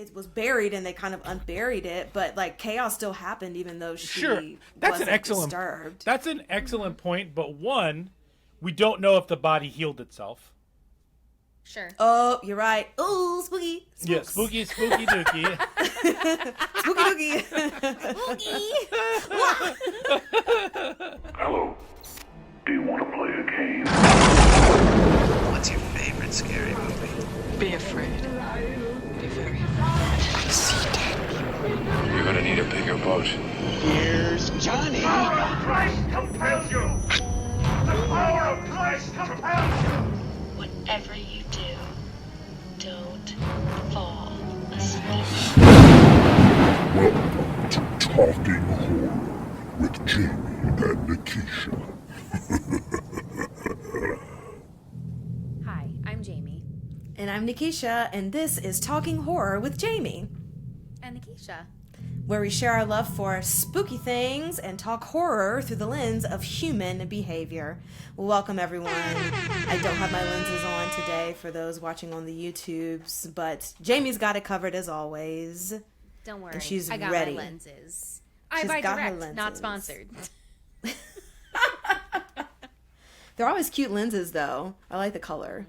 it was buried and they kind of unburied it, but like chaos still happened even though she wasn't disturbed. That's an excellent point, but one, we don't know if the body healed itself. Sure. Oh, you're right. Oh, spooky. Spooks. Yeah, spooky dookie. Spooky dookie. Hello. Do you want to play a game? What's your favorite scary movie? Be afraid. Be very afraid. I see dead people. You're gonna need a bigger boat. Here's Johnny. The power of Christ compels you! The power of Christ compels you! Whatever you do, don't fall asleep. Welcome to Talking Horror with Jamie and Nikisha. Hi, I'm Jamie. And I'm Nikisha, and this is Talking Horror with Jamie. And Nikisha. Where we share our love for spooky things and talk horror through the lens of human behavior. Welcome, everyone. I don't have my lenses on today for those watching on the YouTubes, but Jamie's got it covered as always. Don't worry. And she's I got ready. my lenses. I She's buy got her direct, lenses. not sponsored. They're always cute lenses, though. I like the color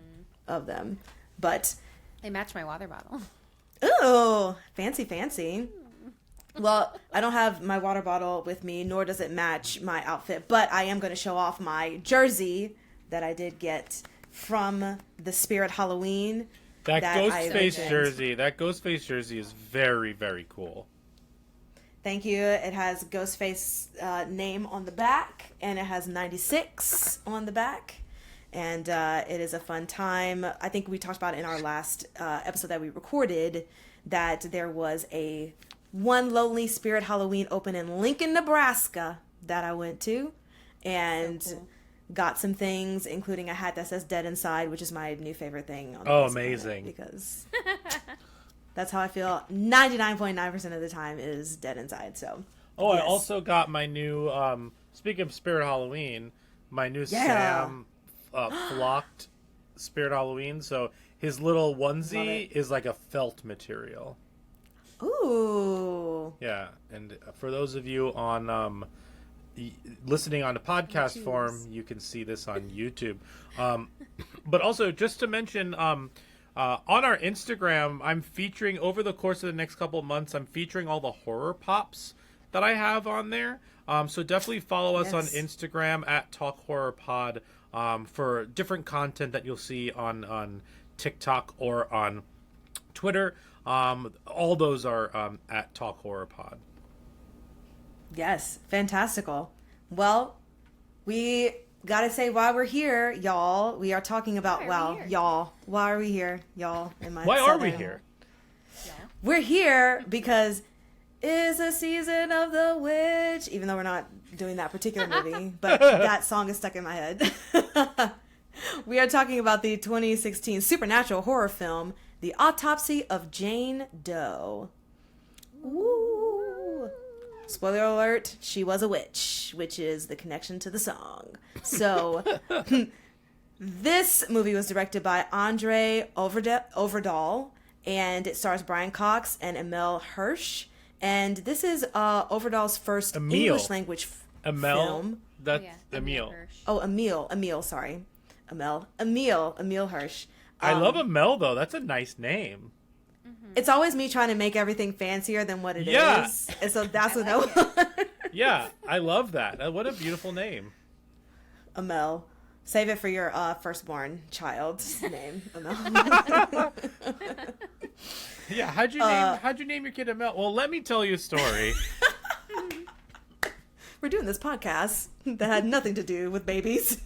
of them. But, They match my water bottle. ooh, fancy, fancy. Well, I don't have my water bottle with me, nor does it match my outfit, but I am going to show off my jersey that I did get from the Spirit Halloween. That I Ghostface jersey. That Ghostface jersey is very, very cool. Thank you. It has Ghostface name on the back, and it has 96 on the back. And it is a fun time. I think we talked about it in our last episode that we recorded, that there was a One Lonely Spirit Halloween open in Lincoln, Nebraska that I went to, and So cool. got some things, including a hat that says Dead Inside, which is my new favorite thing on the Oh, face of the planet, amazing. because that's how I feel 99.9% of the time is Dead Inside. So Oh, yes. I also got my new, speaking of Spirit Halloween, my new Yeah. Sam flocked Spirit Halloween. So his little Love onesie it. is like a felt material. Ooh. Yeah, and for those of you on listening on the podcast YouTubes. form, you can see this on YouTube. But also, just to mention, on our Instagram, I'm featuring, over the course of the next couple of months, I'm featuring all the horror pops that I have on there. So definitely follow us on Yes. Instagram at Talk Horror Pod for different content that you'll see on TikTok or on Twitter. All those are at Talk Horror Pod. Yes, fantastical. Well, we gotta say why we're here, y'all. We are talking about, Why are we here? y'all. Why are we here, y'all? Why are we here? We're here because it's a season of the witch, even though we're not doing that particular movie, but that song is stuck in my head. We are talking about the 2016 supernatural horror film, The Autopsy of Jane Doe. Ooh. Spoiler alert, she was a witch, which is the connection to the song. So, this movie was directed by Andre Overdahl, and it stars Brian Cox and Emil Hirsch. And this is Overdahl's first Emil. English language Emil, film. that's Yeah, Emil. Hirsch. Oh, Emil, sorry. Emil Hirsch. I love Emil, though. That's a nice name. It's always me trying to make everything fancier than what it is. Yeah. And so that's what like that Yeah, I love that. What a beautiful name. Emil. Save it for your firstborn child's name, Emil. Yeah, how'd you name your kid Emil? Well, let me tell you a story. We're doing this podcast that had nothing to do with babies.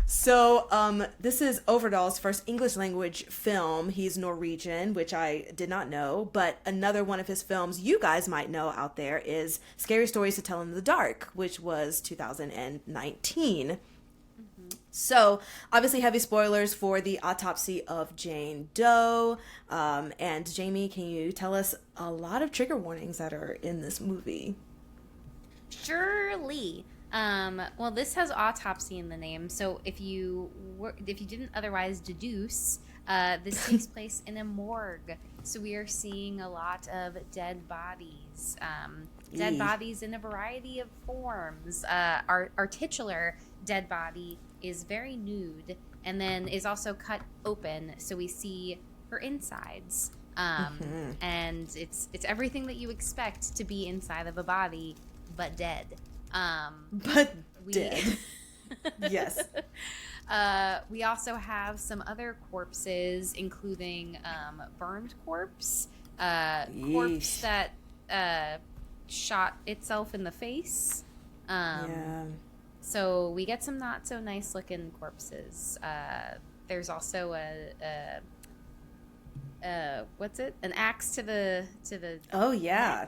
So, this is Overdahl's first English language film. He's Norwegian, which I did not know, but another one of his films you guys might know out there is Scary Stories to Tell in the Dark, which was 2019. So, obviously heavy spoilers for The Autopsy of Jane Doe. And Jamie, can you tell us a lot of trigger warnings that are in this movie? Surely. Well, this has autopsy in the name, so if you didn't otherwise deduce, This takes place in a morgue, so we are seeing a lot of dead bodies. Dead bodies in a variety of forms. Our titular dead body is very nude, and then is also cut open, so we see her insides. And it's everything that you expect to be inside of a body, but dead. Dead. Yes. We also have some other corpses, including burned corpse, corpse that shot itself in the face. So we get some not so nice looking corpses. There's also what's it? An axe to the Oh yeah.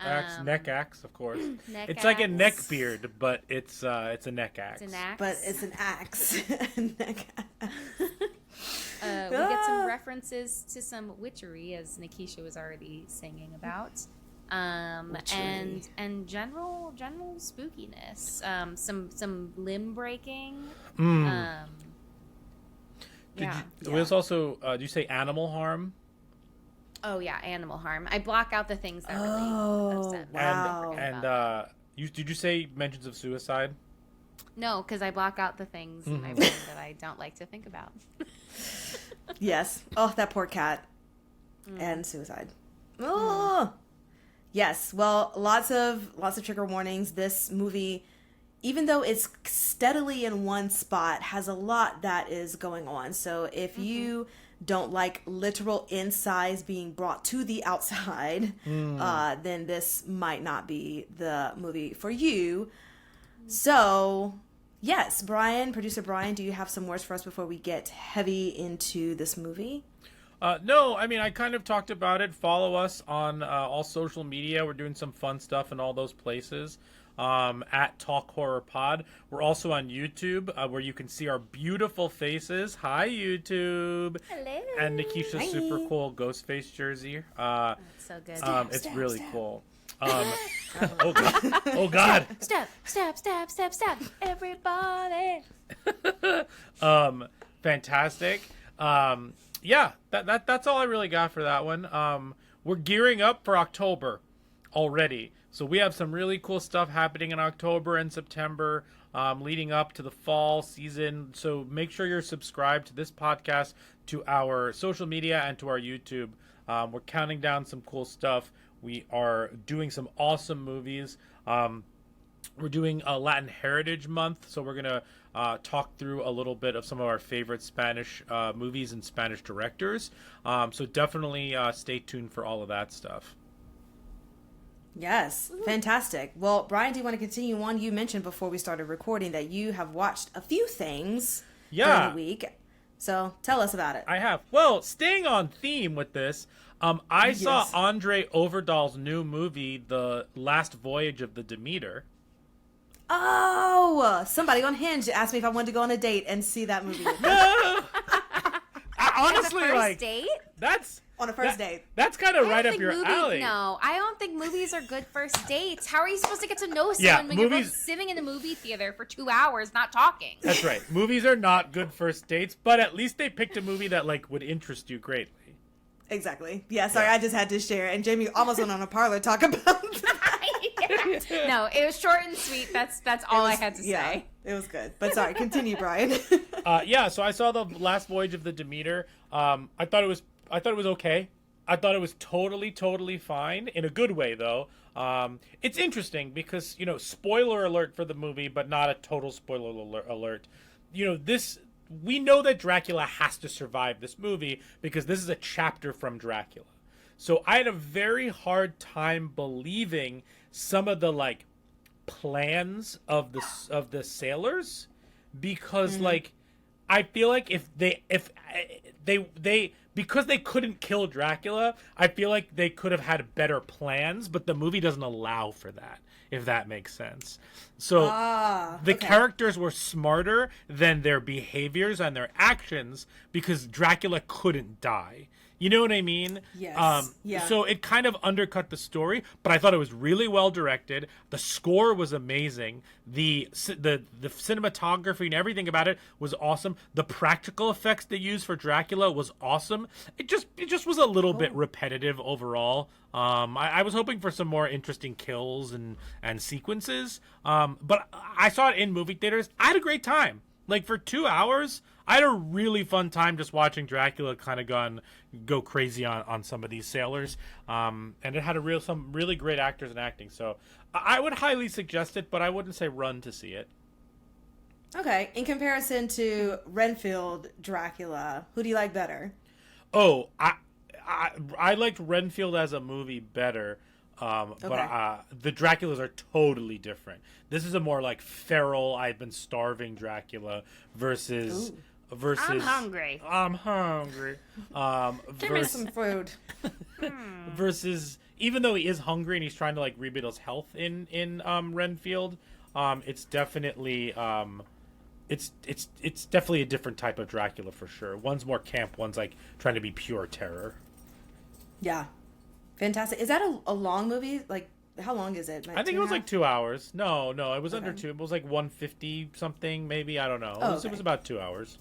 Axe, neck axe, of course. It's axe. like a neck beard, but it's a neck axe. It's an axe. But it's an axe. Neck axe. We get some references to some witchery, as Nikisha was already singing about. And general spookiness. Some limb breaking. There's also, do you say animal harm? Oh yeah, animal harm. I block out the things that really upset me. Wow. And did you say mentions of suicide? No, because I block out the things in my brain that I don't like to think about. Yes. Oh, that poor cat. And suicide. Oh. Yes. Well, lots of trigger warnings. This movie, even though it's steadily in one spot, has a lot that is going on. So if you don't like literal insides being brought to the outside, then this might not be the movie for you. So, yes, producer Brian, do you have some words for us before we get heavy into this movie? No, I mean, I kind of talked about it. Follow us on all social media. We're doing some fun stuff in all those places. At Talk Horror Pod. We're also on YouTube, where you can see our beautiful faces. Hi, YouTube. Hello. And Nikisha's super cool Ghostface jersey. That's so good. It's really cool. Oh God! Oh God! Step, everybody. Fantastic. Yeah, that's all I really got for that one. We're gearing up for October already. So we have some really cool stuff happening in October and September, leading up to the fall season. So make sure you're subscribed to this podcast, to our social media, and to our YouTube. We're counting down some cool stuff. We are doing some awesome movies. We're doing a Latin Heritage Month, so we're going to talk through a little bit of some of our favorite Spanish movies and Spanish directors. So definitely stay tuned for all of that stuff. Yes, fantastic. Well, Brian, do you want to continue on? You mentioned before we started recording that you have watched a few things during the week. So tell us about it. I have. Well, staying on theme with this, I saw Andre Overdahl's new movie, The Last Voyage of the Demeter. Oh, somebody on Hinge asked me if I wanted to go on a date and see that movie. No! Honestly, As a first like, date? that's... On a first date. That's kind of right up your alley. No, I don't think movies are good first dates. How are you supposed to get to know someone when you're both sitting in a movie theater for 2 hours not talking? That's right. Movies are not good first dates, but at least they picked a movie that like would interest you greatly. Exactly. Yeah, sorry, I just had to share. And Jamie almost went on a parlor talk about Yeah. No, it was short and sweet. That's all I had to say. It was good. But sorry, continue, Brian. So I saw The Last Voyage of the Demeter. I thought it was okay. I thought it was totally fine, in a good way, though. It's interesting because, spoiler alert for the movie, but not a total spoiler alert. We know that Dracula has to survive this movie because this is a chapter from Dracula. So I had a very hard time believing some of the, plans of the sailors because, I feel like if they because they couldn't kill Dracula, I feel like they could have had better plans, but the movie doesn't allow for that, if that makes sense. So the characters were smarter than their behaviors and their actions because Dracula couldn't die. You know what I mean? Yes. Yeah. So it kind of undercut the story, but I thought it was really well directed. The score was amazing. The cinematography and everything about it was awesome. The practical effects they used for Dracula was awesome. It just was a little bit repetitive overall. I was hoping for some more interesting kills and sequences. But I saw it in movie theaters. I had a great time. Like, for 2 hours, I had a really fun time just watching Dracula kind of go crazy on some of these sailors. And it had some really great actors and acting. So I would highly suggest it, but I wouldn't say run to see it. Okay. In comparison to Renfield Dracula, who do you like better? Oh, I liked Renfield as a movie better. But the Draculas are totally different. This is a more like feral, I've been starving Dracula versus I'm hungry. Give me some food. Versus, even though he is hungry and he's trying to like rebuild his health in Renfield, it's definitely it's definitely a different type of Dracula for sure. One's more camp, one's like trying to be pure terror. Yeah. Fantastic. Is that a long movie? Like, how long is it? I think it was like 2 hours. No, it was under 2. It was like 150 something, maybe. I don't know. It was about 2 hours.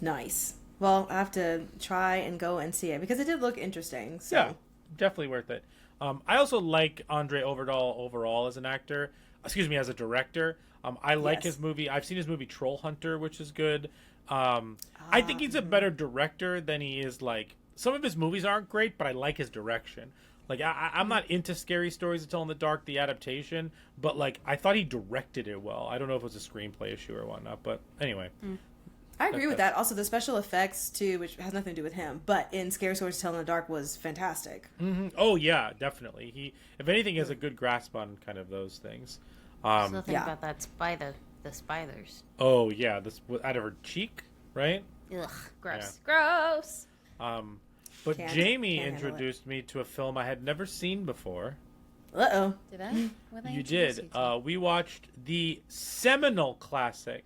Nice. Well, I have to try and go and see it because it did look interesting. So. Yeah, definitely worth it. I also like Andre Overdahl overall as an actor. Excuse me, as a director. I like his movie. I've seen his movie Troll Hunter, which is good. I think he's a better director than he is like. Some of his movies aren't great, but I like his direction. Like, I'm not into Scary Stories to Tell in the Dark, the adaptation, but, like, I thought he directed it well. I don't know if it was a screenplay issue or whatnot, but anyway. I agree with that. Also, the special effects, too, which has nothing to do with him, but in Scary Stories to Tell in the Dark was fantastic. Mm-hmm. Oh, yeah, definitely. He, if anything, has a good grasp on kind of those things. So think about that the spiders. Oh, yeah, this out of her cheek, right? Ugh, gross. Yeah. Gross. But Jamie can't introduced me to a film I had never seen before. Uh-oh. Did I? What did I You introduce did. you to? We watched the seminal classic,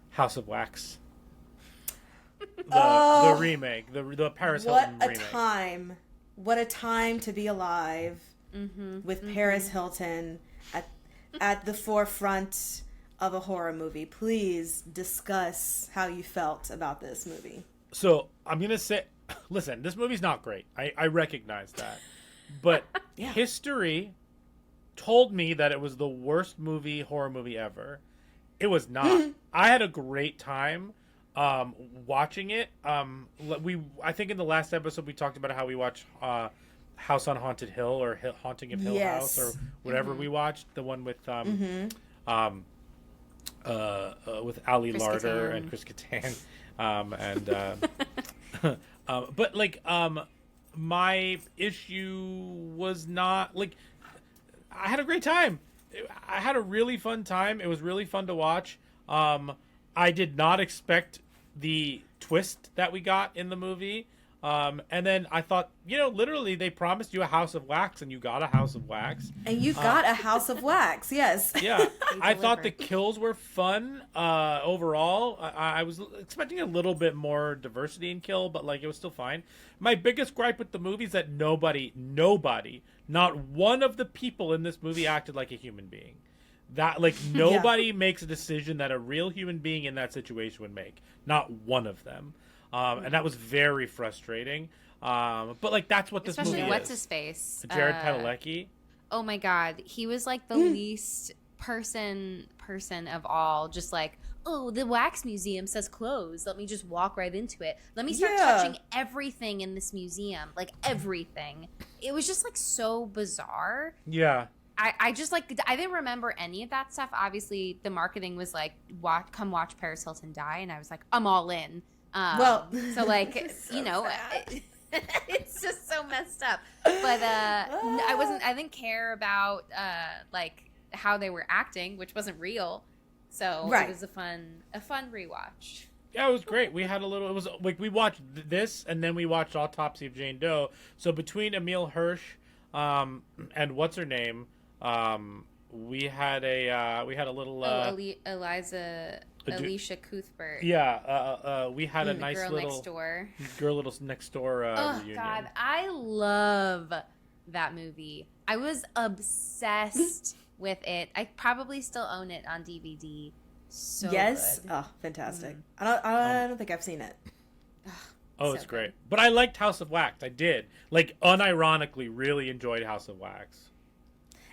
House of Wax. The remake, the Paris Hilton remake. What a time to be alive with Paris Hilton at the forefront of a horror movie. Please discuss how you felt about this movie. So I'm going to say, listen, this movie's not great. I recognize that. But history told me that it was the worst horror movie ever. It was not. I had a great time watching it. I think in the last episode we talked about how we watched House on Haunted Hill or Haunting of Hill House or whatever we watched. The one with Ali Larder and Chris Kattan. But like my issue was not like I had a great time. I had a really fun time. It was really fun to watch. I did not expect the twist that we got in the movie. And then I thought, literally they promised you a house of wax and you got a house of wax. And you got a house of wax, yes. Yeah. I thought the kills were fun overall. I was expecting a little bit more diversity in kill, but like it was still fine. My biggest gripe with the movie is that nobody, not one of the people in this movie acted like a human being. That like nobody makes a decision that a real human being in that situation would make. Not one of them. And that was very frustrating. But like that's what this Especially movie what's is. his face? Jared Padalecki. Oh my god, he was like the least person of all. Just like, oh, the wax museum says closed. Let me just walk right into it. Let me start touching everything in this museum, like everything. It was just like so bizarre. Yeah. I just like I didn't remember any of that stuff. Obviously, the marketing was like, come watch Paris Hilton die, and I was like, I'm all in. So like so it's just so messed up. But I didn't care about like how they were acting, which wasn't real. So it was a fun rewatch. Yeah, it was great. We had it was like we watched this and then we watched Autopsy of Jane Doe. So between Emile Hirsch and what's her name, we had a little Eliza Alicia Cuthbert. Yeah, we had a The nice girl little next door. girl next door Oh reunion. God, I love that movie. I was obsessed with it. I probably still own it on DVD. So Yes. good. Oh, fantastic. I don't think I've seen it. Oh, So it's great. good. But I liked House of Wax. I did. Like, unironically, really enjoyed House of Wax.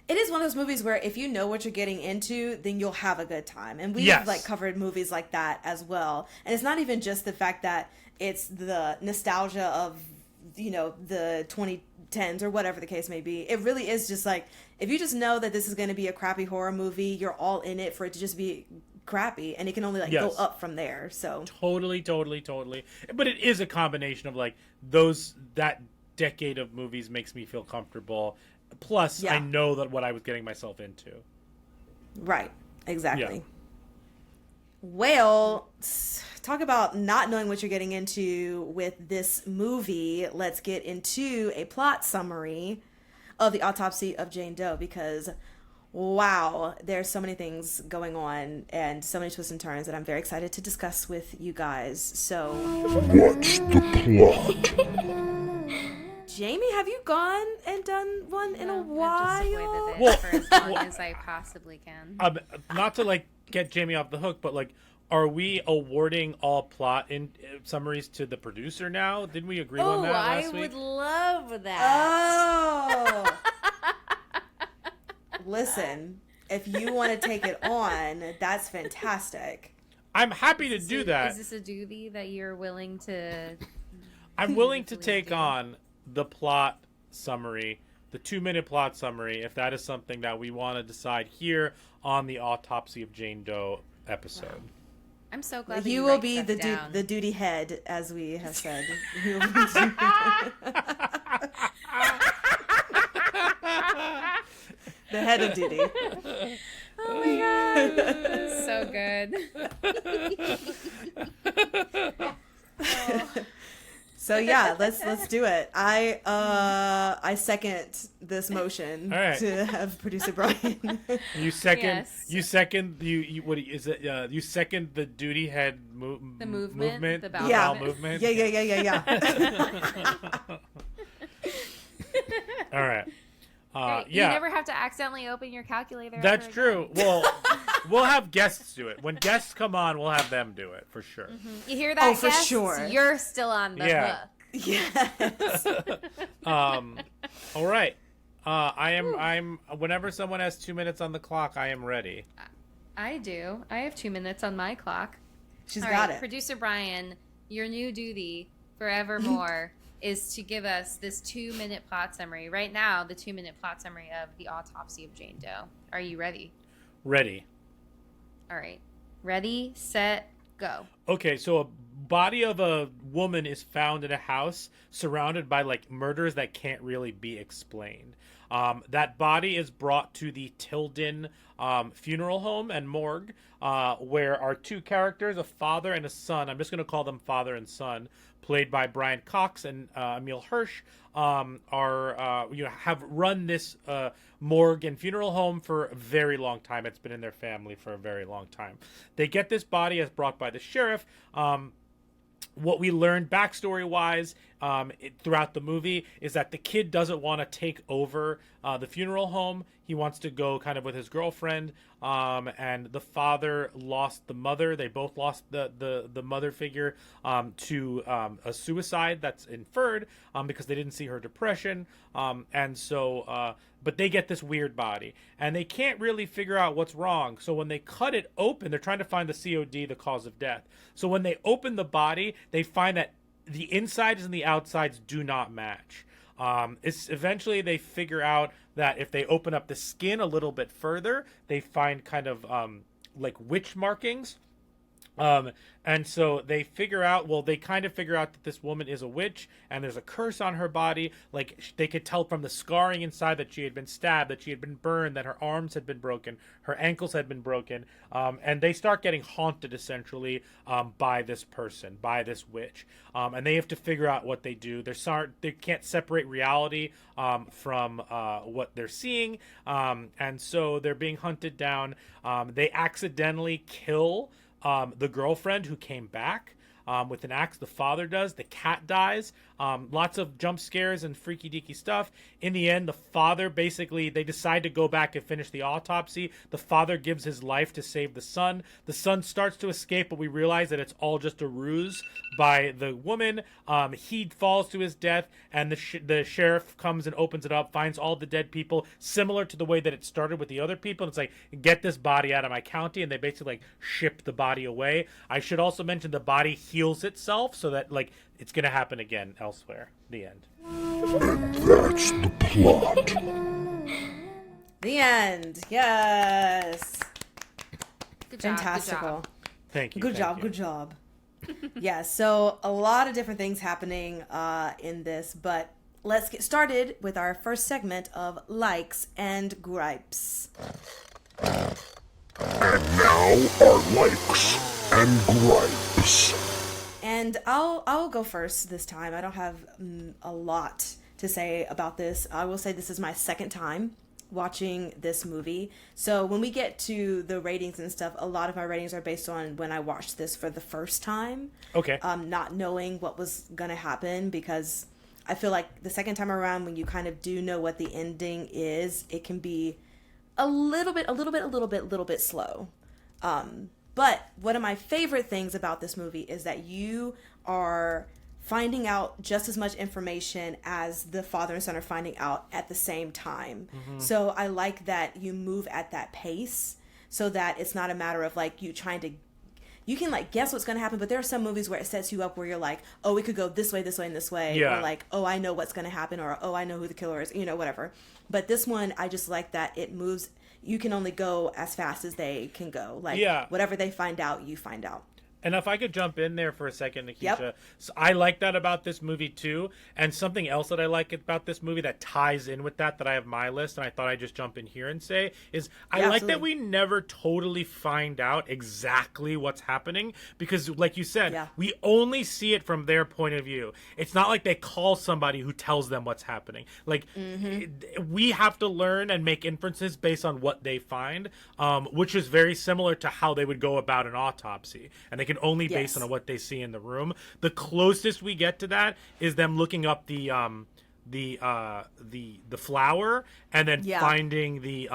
It is one of those movies where if you know what you're getting into, then you'll have a good time. And we've Yes. like covered movies like that as well. And it's not even just the fact that it's the nostalgia of, you know, the 2010s or whatever the case may be. It really is just like, if you just know that this is going to be a crappy horror movie, you're all in it for it to just be crappy, and it can only like Yes. go up from there. So Totally. But it is a combination of like that decade of movies makes me feel comfortable. Plus, Yeah. I know that what I was getting myself into. right, exactly. Yeah. Well, talk about not knowing what you're getting into with this movie. Let's get into a plot summary of the Autopsy of Jane Doe, because wow, there's so many things going on and so many twists and turns that I'm very excited to discuss with you guys. So, What's the plot? Jamie, have you gone and done one in a I've just while? avoided it Well- for as long as I possibly can. Not to like get Jamie off the hook, but like, are we awarding all plot in summaries to the producer now? Didn't we agree on that last week? love that. Oh. Listen, if you want to take it on, that's fantastic. I'm happy to do that. Is this a duty that you're willing to? I'm willing to Please take do. on the plot summary, the 2-minute plot summary, if that is something that we want to decide here on the Autopsy of Jane Doe episode. I'm so glad that You you will write be stuff the down. the duty head, as we have said. You will be the head of duty. Oh my god, so good. So yeah, let's do it. I second this motion All right. to have producer Brian. You second. Yes. You second. You what is it? You second the duty head The movement, the bowel yeah. movement. Yeah. All right. Great. Yeah. You never have to accidentally open your calculator. That's ever true. again. Well, we'll have guests do it. When guests come on, we'll have them do it for sure. You hear that? Oh, for guests? sure. You're still on the Yeah. hook. Yes. All right. I'm. Whenever someone has 2 minutes on the clock, I am ready. I do. I have 2 minutes on my clock. She's All got right, it. Producer Brian, your new duty forevermore is to give us this 2-minute plot summary. Right now, the 2-minute plot summary of the Autopsy of Jane Doe. Are you ready? Ready. All right. Ready, set, go. Okay, so a body of a woman is found in a house surrounded by like murders that can't really be explained. That body is brought to the Tilden funeral home and morgue, where our two characters, a father and a son, I'm just going to call them father and son, played by Brian Cox and Emil Hirsch, have run this morgue and funeral home for a very long time. It's been in their family for a very long time. They get this body as brought by the sheriff. What we learned backstory-wise throughout the movie is that the kid doesn't want to take over the funeral home. He wants to go kind of with his girlfriend, and the father lost the mother. They both lost the mother figure to a suicide that's inferred because they didn't see her depression. But they get this weird body, and they can't really figure out what's wrong. So when they cut it open, they're trying to find the COD, the cause of death. So when they open the body, they find that the insides and the outsides do not match. Eventually they figure out that if they open up the skin a little bit further, they find kind of like witch markings. And so they figure out that this woman is a witch and there's a curse on her body. Like they could tell from the scarring inside that she had been stabbed, that she had been burned, that her arms had been broken, her ankles had been broken. And they start getting haunted essentially by this person, by this witch. And they have to figure out what they do. They can't separate reality from what they're seeing. And so they're being hunted down. They accidentally kill the girlfriend who came back with an axe. The father does. The cat dies. Lots of jump scares and freaky deaky stuff. In the end, the father basically, they decide to go back and finish the autopsy. The father gives his life to save the son. The son starts to escape, but we realize that it's all just a ruse by the woman. He falls to his death, and the sheriff comes and opens it up, finds all the dead people, similar to the way that it started with the other people. And it's like, get this body out of my county, and they basically like ship the body away. I should also mention the body heals itself, so that like it's gonna happen again elsewhere. The end. And that's the plot. The end. Yes. Good job. Fantastical. Thank you. Good job. Good job. Yeah, so a lot of different things happening in this, but let's get started with our first segment of likes and gripes. And now our likes and gripes. And I'll go first this time. I don't have a lot to say about this. I will say this is my second time watching this movie. So when we get to the ratings and stuff, a lot of my ratings are based on when I watched this for the first time. Okay. Not knowing what was gonna happen, because I feel like the second time around, when you kind of do know what the ending is, it can be a little bit slow. But one of my favorite things about this movie is that you are finding out just as much information as the father and son are finding out at the same time. So I like that you move at that pace, so that it's not a matter of like you trying to, you can like guess what's going to happen, but there are some movies where it sets you up where you're like, oh, it could go this way, and this way. Yeah. Or like, oh, I know what's going to happen, or oh, I know who the killer is, whatever. But this one, I just like that it moves. You can only go as fast as they can go. Like, whatever they find out, you find out. And if I could jump in there for a second, Nikisha, Yep. So I like that about this movie too. And something else that I like about this movie that ties in with that I have my list, and I thought I'd just jump in here and say, is I like that we never totally find out exactly what's happening, because like you said, we only see it from their point of view. It's not like they call somebody who tells them what's happening. Like we have to learn and make inferences based on what they find, which is very similar to how they would go about an autopsy. And they can only base on what they see in the room. The closest we get to that is them looking up the flower, and then finding the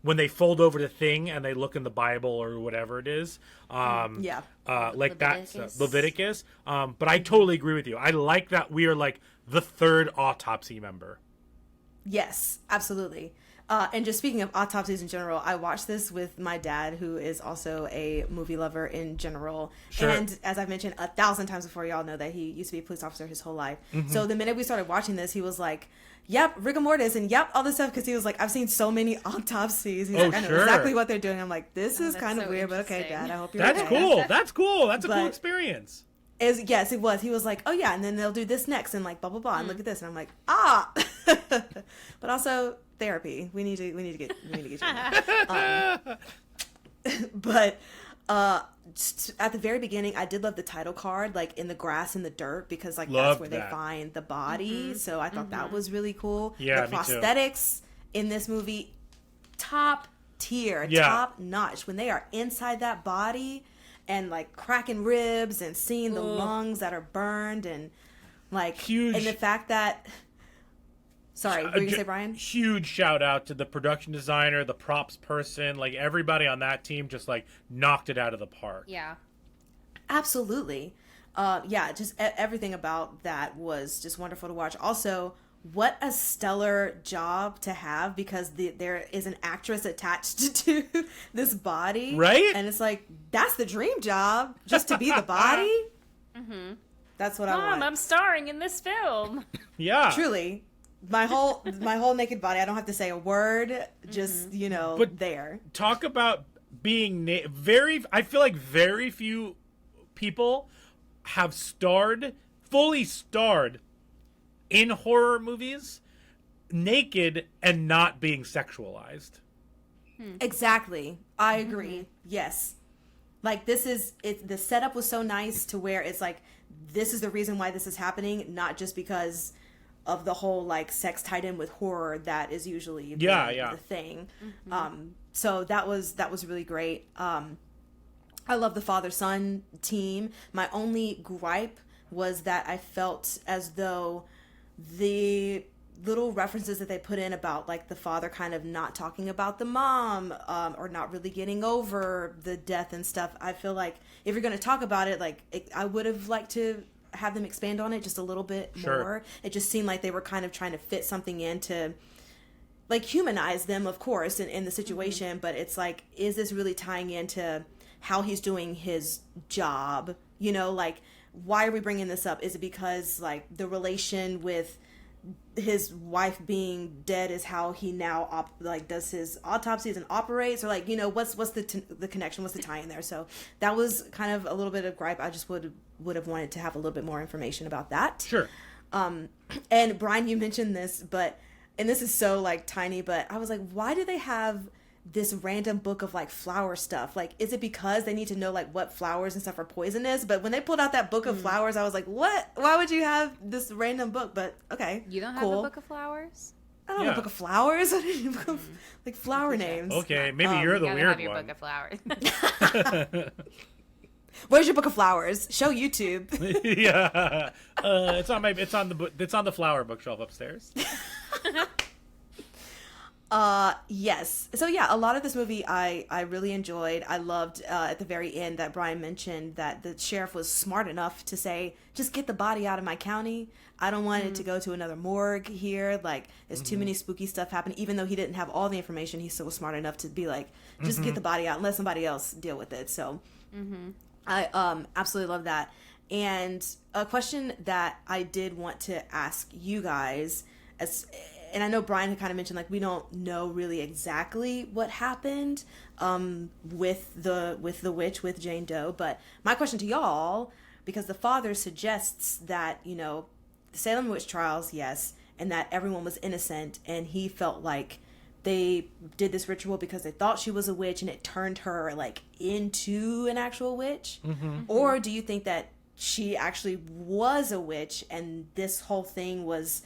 when they fold over the thing and they look in the Bible or whatever it is. Like Leviticus. that Leviticus. But I totally agree with you. I like that we are like the third autopsy member. Yes, absolutely. And just speaking of autopsies in general, I watched this with my dad, who is also a movie lover in general. Sure. And as I've mentioned 1,000 times before, y'all know that he used to be a police officer his whole life. So the minute we started watching this, he was like, yep, rigor mortis, and yep, all this stuff, because he was like, I've seen so many autopsies. He's like, I know exactly what they're doing. I'm like, this is kind of so weird, but okay, interesting. Dad, I hope you're That's okay. cool. That's cool. That's a cool experience. Yes, it was. He was like, oh yeah, and then they'll do this next, and like blah blah blah, and look at this, and I'm like, but also therapy. We need to get you. But at the very beginning, I did love the title card, like in the grass and the dirt, because like that's where they find the body. So I thought that was really cool. Yeah, the me too. prosthetics in this movie, top tier, top notch. When they are inside that body and like cracking ribs and seeing the lungs that are burned, and like huge, and the fact that, sorry, what were you gonna say, Brian? Huge shout out to the production designer, the props person, like everybody on that team just like knocked it out of the park. Yeah. Absolutely. Just everything about that was just wonderful to watch. Also, what a stellar job to have, because there is an actress attached to this body. Right? And it's like, that's the dream job, just to be the body. That's what I want. Mom, I'm starring in this film. Yeah. Truly. My whole naked body, I don't have to say a word, just, But there. Talk about being I feel like very few people have fully starred in horror movies naked and not being sexualized. Exactly. I agree. Yes. Like the setup was so nice to where it's like, this is the reason why this is happening, not just because of the whole like sex tied in with horror that is usually the thing. So that was really great. I love the father-son team. My only gripe was that I felt as though the little references that they put in about like the father kind of not talking about the mom, or not really getting over the death and stuff. I feel like if you're going to talk about it, I would have liked to have them expand on it just a little bit more. It just seemed like they were kind of trying to fit something in to like humanize them, of course, in the situation. But it's like, is this really tying into how he's doing his job? You know, like, why are we bringing this up? Is it because like the relation with his wife being dead is how he now does his autopsies and operates, or like, you know, what's the connection, what's the tie in there? So that was kind of a little bit of gripe. I just would have wanted to have a little bit more information about that. Sure. And Brian, you mentioned this, and this is so like tiny, but I was like, why do they have this random book of like flower stuff? Like, is it because they need to know like what flowers and stuff are poisonous? But when they pulled out that book of flowers, I was like, what? Why would you have this random book? But okay, You don't have cool. a book of flowers? I don't have a book of flowers. I didn't have a book of like flower names. Okay, maybe you're the You gotta weird have your one. book of flowers. Where's your book of flowers? Show YouTube. Yeah, it's on the flower bookshelf upstairs. Yes. So yeah, a lot of this movie I really enjoyed. I loved at the very end that Brian mentioned that the sheriff was smart enough to say, just get the body out of my county. I don't want it to go to another morgue here. Like, there's too many spooky stuff happening. Even though he didn't have all the information, he still was smart enough to be like, just get the body out and let somebody else deal with it. So I absolutely love that. And a question that I did want to ask you guys, and I know Brian had kind of mentioned, like, we don't know really exactly what happened with the witch, with Jane Doe. But my question to y'all, because the father suggests that, you know, the Salem witch trials, yes, and that everyone was innocent, and he felt like they did this ritual because they thought she was a witch, and it turned her, like, into an actual witch? Or do you think that she actually was a witch, and this whole thing was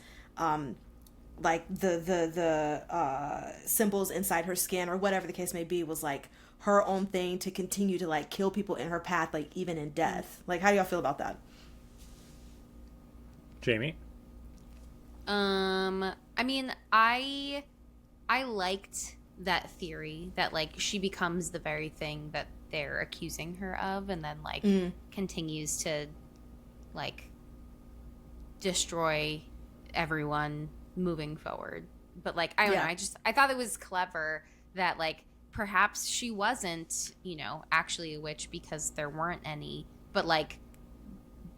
like the symbols inside her skin, or whatever the case may be, was like her own thing to continue to like kill people in her path, like even in death? Like, how do y'all feel about that? Jamie? I mean, I liked that theory that like she becomes the very thing that they're accusing her of, and then like continues to like destroy everyone moving forward. But like, I don't know, I thought it was clever that like perhaps she wasn't, you know, actually a witch because there weren't any, but like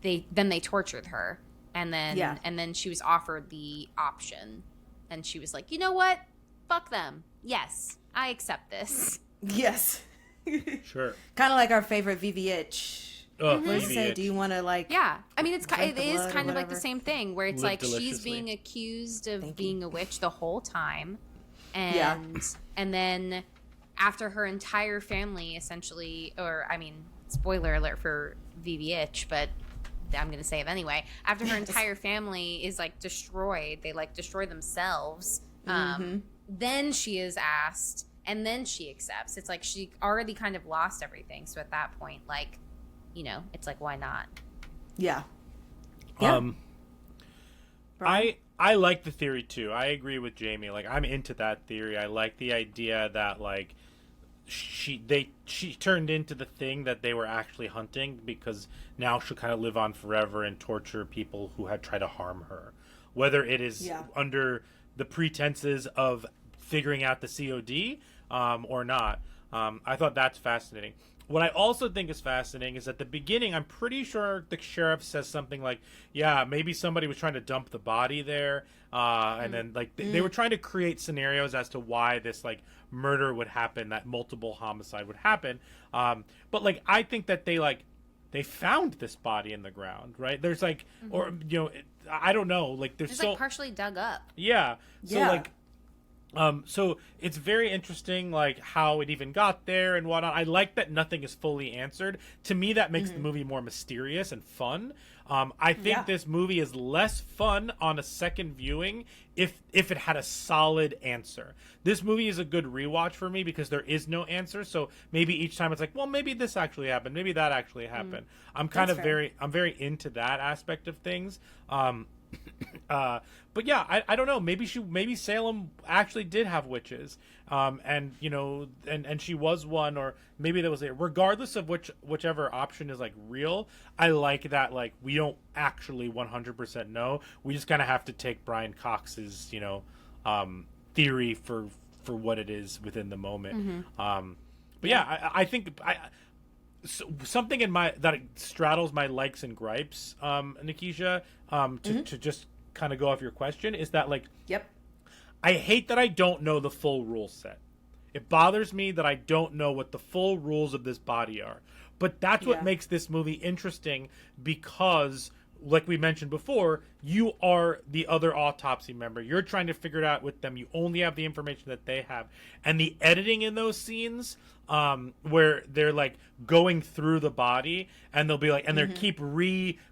they tortured her, and then she was offered the option, and she was like, you know what, fuck them, yes, I accept this. Yes. Sure. Kind of like our favorite VVH. Oh, What does it say? Do you want to like? Yeah, I mean, it Drink the is blood or kind of like the whatever? same thing where it's Live like she's deliciously. being accused of Thank being you. a witch the whole time, and Yeah. and then after her entire family essentially, or I mean, spoiler alert for VVH, but I'm gonna say it anyway. After her entire family is like destroyed, they like destroy themselves. Then she is asked, and then she accepts. It's like she already kind of lost everything. So at that point, like, you know, it's like, why not? Yeah. I like the theory too. I agree with Jamie. Like, I'm into that theory. I like the idea that like she turned into the thing that they were actually hunting, because now she'll kind of live on forever and torture people who had tried to harm her, whether it is under the pretenses of figuring out the COD or not. I thought that's fascinating. What I also think is fascinating is at the beginning, I'm pretty sure the sheriff says something like, yeah, maybe somebody was trying to dump the body there. And then like they were trying to create scenarios as to why this like murder would happen, that multiple homicide would happen. But like, I think that they found this body in the ground, right? There's like, or, you know, I don't know, like there's It's so like partially dug up. yeah. So Yeah. like So it's very interesting, like how it even got there and whatnot. I like that nothing is fully answered. To me, that makes the movie more mysterious and fun. I think this movie is less fun on a second viewing if it had a solid answer. This movie is a good rewatch for me because there is no answer. So maybe each time it's like, well, maybe this actually happened, maybe that actually happened. I'm very into that aspect of things. But yeah, I don't know. Maybe Salem actually did have witches, and she was one, or maybe that was it. Regardless of whichever option is like real, I like that. Like we don't actually 100% know. We just kind of have to take Brian Cox's theory for what it is within the moment. But yeah, I think something in that straddles my likes and gripes, Nikisha, to just kind of go off your question, is that like, I hate that I don't know the full rule set. It bothers me that I don't know what the full rules of this body are. But that's what makes this movie interesting, because like we mentioned before, you are the other autopsy member. You're trying to figure it out with them. You only have the information that they have. And the editing in those scenes, where they're like going through the body, and they'll be like, and they keep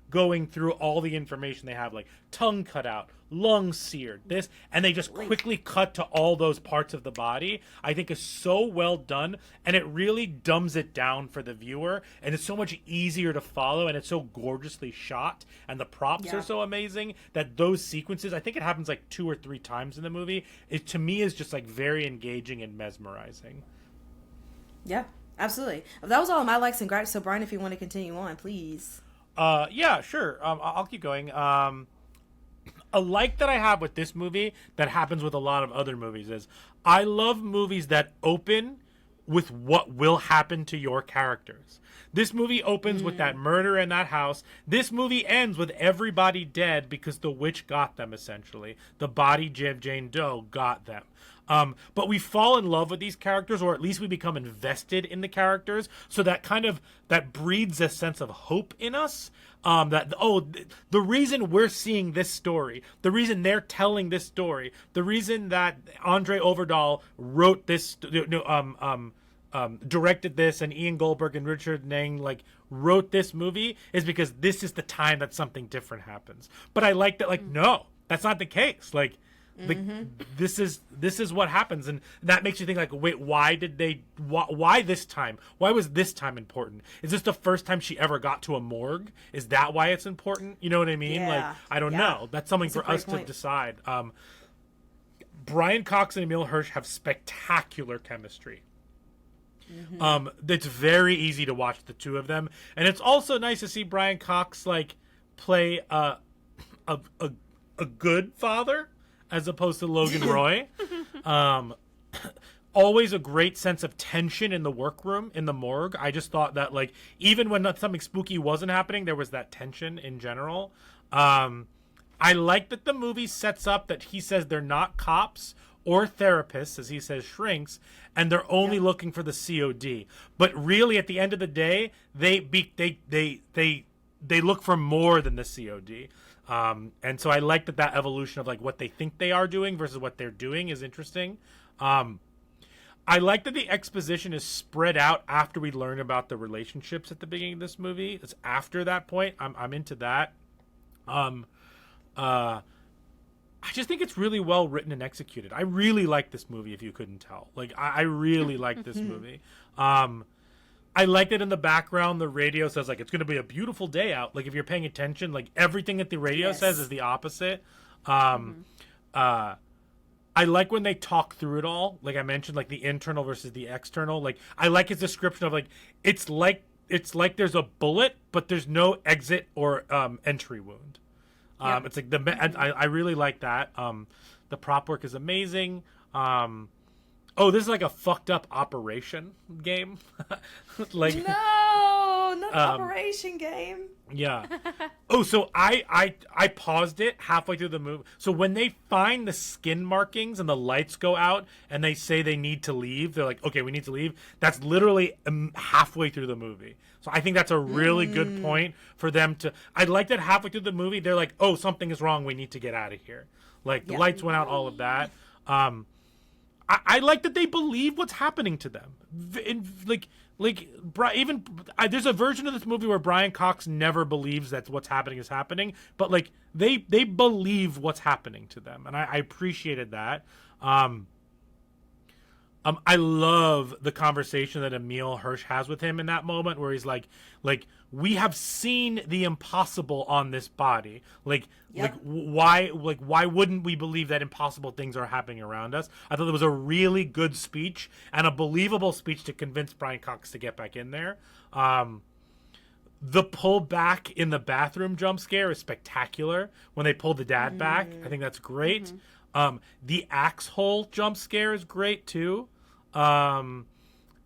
going through all the information they have, like tongue cut out, lung seared, this, and they just quickly cut to all those parts of the body, I think is so well done, and it really dumbs it down for the viewer, and it's so much easier to follow, and it's so gorgeously shot, and the props are so amazing that those sequences, I think it happens like 2 or 3 times in the movie, it to me is just like very engaging and mesmerizing. Yeah, absolutely. That was all my likes and gripes. So Brian, if you want to continue on, please. Yeah, sure. I'll keep going. A like that I have with this movie that happens with a lot of other movies is I love movies that open with what will happen to your characters. This movie opens with that murder in that house. This movie ends with everybody dead because the witch got them, essentially. The body of Jane Doe got them. But we fall in love with these characters, or at least we become invested in the characters. So that breeds a sense of hope in us. The reason we're seeing this story, the reason they're telling this story, the reason that Andre Overdahl wrote this, directed this, and Ian Goldberg and Richard Nang wrote this movie is because this is the time that something different happens. But I like that, no, that's not the case. This is what happens, and that makes you think wait, why this time? Why was this time important? Is this the first time she ever got to a morgue? Is that why it's important? You know what I mean? Yeah. I don't know. That's something for us to decide. Brian Cox and Emile Hirsch have spectacular chemistry. It's very easy to watch the two of them, and it's also nice to see Brian Cox play a good father as opposed to Logan Roy. Always a great sense of tension in the workroom, in the morgue. I just thought that even when something spooky wasn't happening, there was that tension in general. I like that the movie sets up that he says they're not cops or therapists, as he says, shrinks, and they're only looking for the COD. But really, at the end of the day, they look for more than the COD. And so I like that evolution of what they think they are doing versus what they're doing is interesting. I like that the exposition is spread out after we learn about the relationships at the beginning of this movie. It's after that point. I'm into that. I just think it's really well written and executed. I really like this movie, if you couldn't tell. I really like this movie. I like that in the background, the radio says, it's going to be a beautiful day out. If you're paying attention, everything that the radio says is the opposite. I like when they talk through it all. Like I mentioned, the internal versus the external. I like his description of, it's like there's a bullet, but there's no exit or entry wound. It's I really like that. The prop work is amazing. This is a fucked up Operation game. No, not Operation game. Yeah. So I paused it halfway through the movie. So when they find the skin markings and the lights go out and they say they need to leave, they're like, okay, we need to leave. That's literally halfway through the movie. So I think that's a really good point for them to. I like that halfway through the movie, they're like, oh, something is wrong. We need to get out of here. The lights went out, all of that. I like that they believe what's happening to them. There's a version of this movie where Brian Cox never believes that what's happening is happening, but like they believe what's happening to them, and I appreciated that. I love the conversation that Emil Hirsch has with him in that moment where he's like, we have seen the impossible on this body. Why wouldn't we believe that impossible things are happening around us? I thought it was a really good speech and a believable speech to convince Brian Cox to get back in there. The pull back in the bathroom jump scare is spectacular when they pull the dad back. I think that's great. The axe hole jump scare is great too. And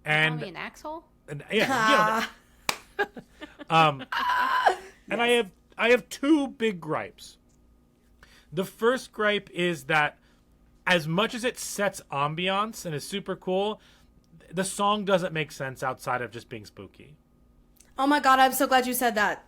an axe hole? And I have two big gripes. The first gripe is that as much as it sets ambiance and is super cool, the song doesn't make sense outside of just being spooky. Oh my god, I'm so glad you said that.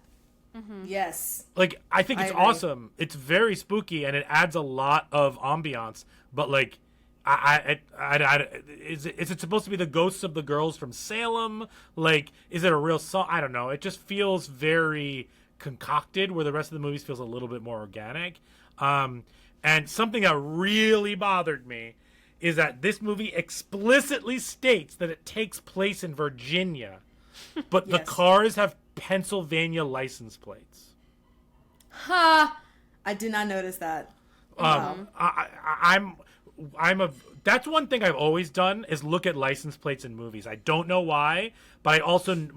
Yes. Like, I think it's awesome. It's very spooky and it adds a lot of ambiance, but like is it supposed to be the ghosts of the girls from Salem? Like, is it a real song? I don't know. It just feels very concocted, where the rest of the movies feels a little bit more organic. And something that really bothered me is that this movie explicitly states that it takes place in Virginia, but the cars have Pennsylvania license plates. Ha! I did not notice that. That's one thing I've always done is look at license plates in movies. I don't know why, but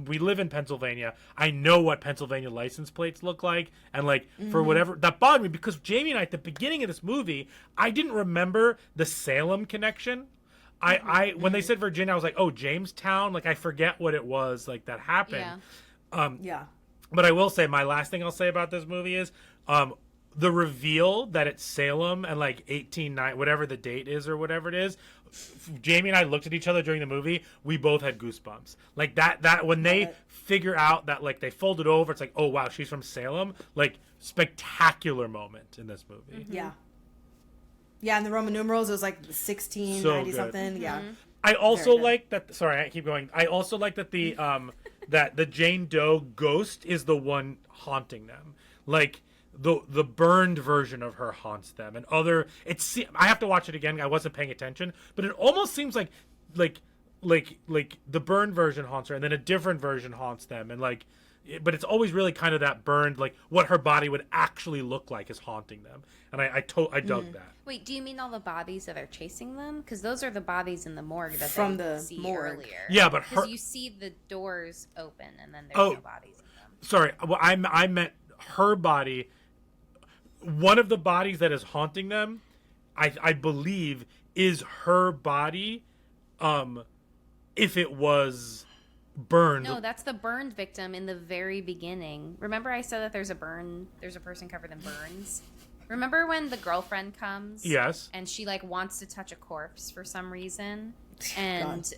we live in Pennsylvania. I know what Pennsylvania license plates look like, and like for whatever that bothered me because Jamie and I at the beginning of this movie, I didn't remember the Salem connection. When they said Virginia, I was like, oh, Jamestown. Like I forget what it was like that happened. Yeah. But I will say my last thing I'll say about this movie is the reveal that it's Salem and like 1890, whatever the date is or whatever it is. Jamie and I looked at each other during the movie. We both had goosebumps. Like that when they figure out that like they fold it over, it's like, oh wow, she's from Salem. Like spectacular moment in this movie. Yeah. Yeah, and the Roman numerals, it was like 1690 something. Yeah. I also like that. Sorry, I keep going. I also like that the that the Jane Doe ghost is the one haunting them. Like the burned version of her haunts them, and I have to watch it again. I wasn't paying attention, but it almost seems like the burned version haunts her, and then a different version haunts them, and like. But it's always really kind of that burned, like what her body would actually look like is haunting them, and I dug that. Wait, do you mean all the bodies that are chasing them? Because those are the bodies in the morgue that from they the see morgue earlier. Yeah, but because you see the doors open and then there's no bodies in them. Sorry, well, I meant her body. One of the bodies that is haunting them, I believe, is her body. If it was burned. No, that's the burned victim in the very beginning. Remember I said that there's a person covered in burns? Remember when the girlfriend comes? Yes. And she like wants to touch a corpse for some reason. And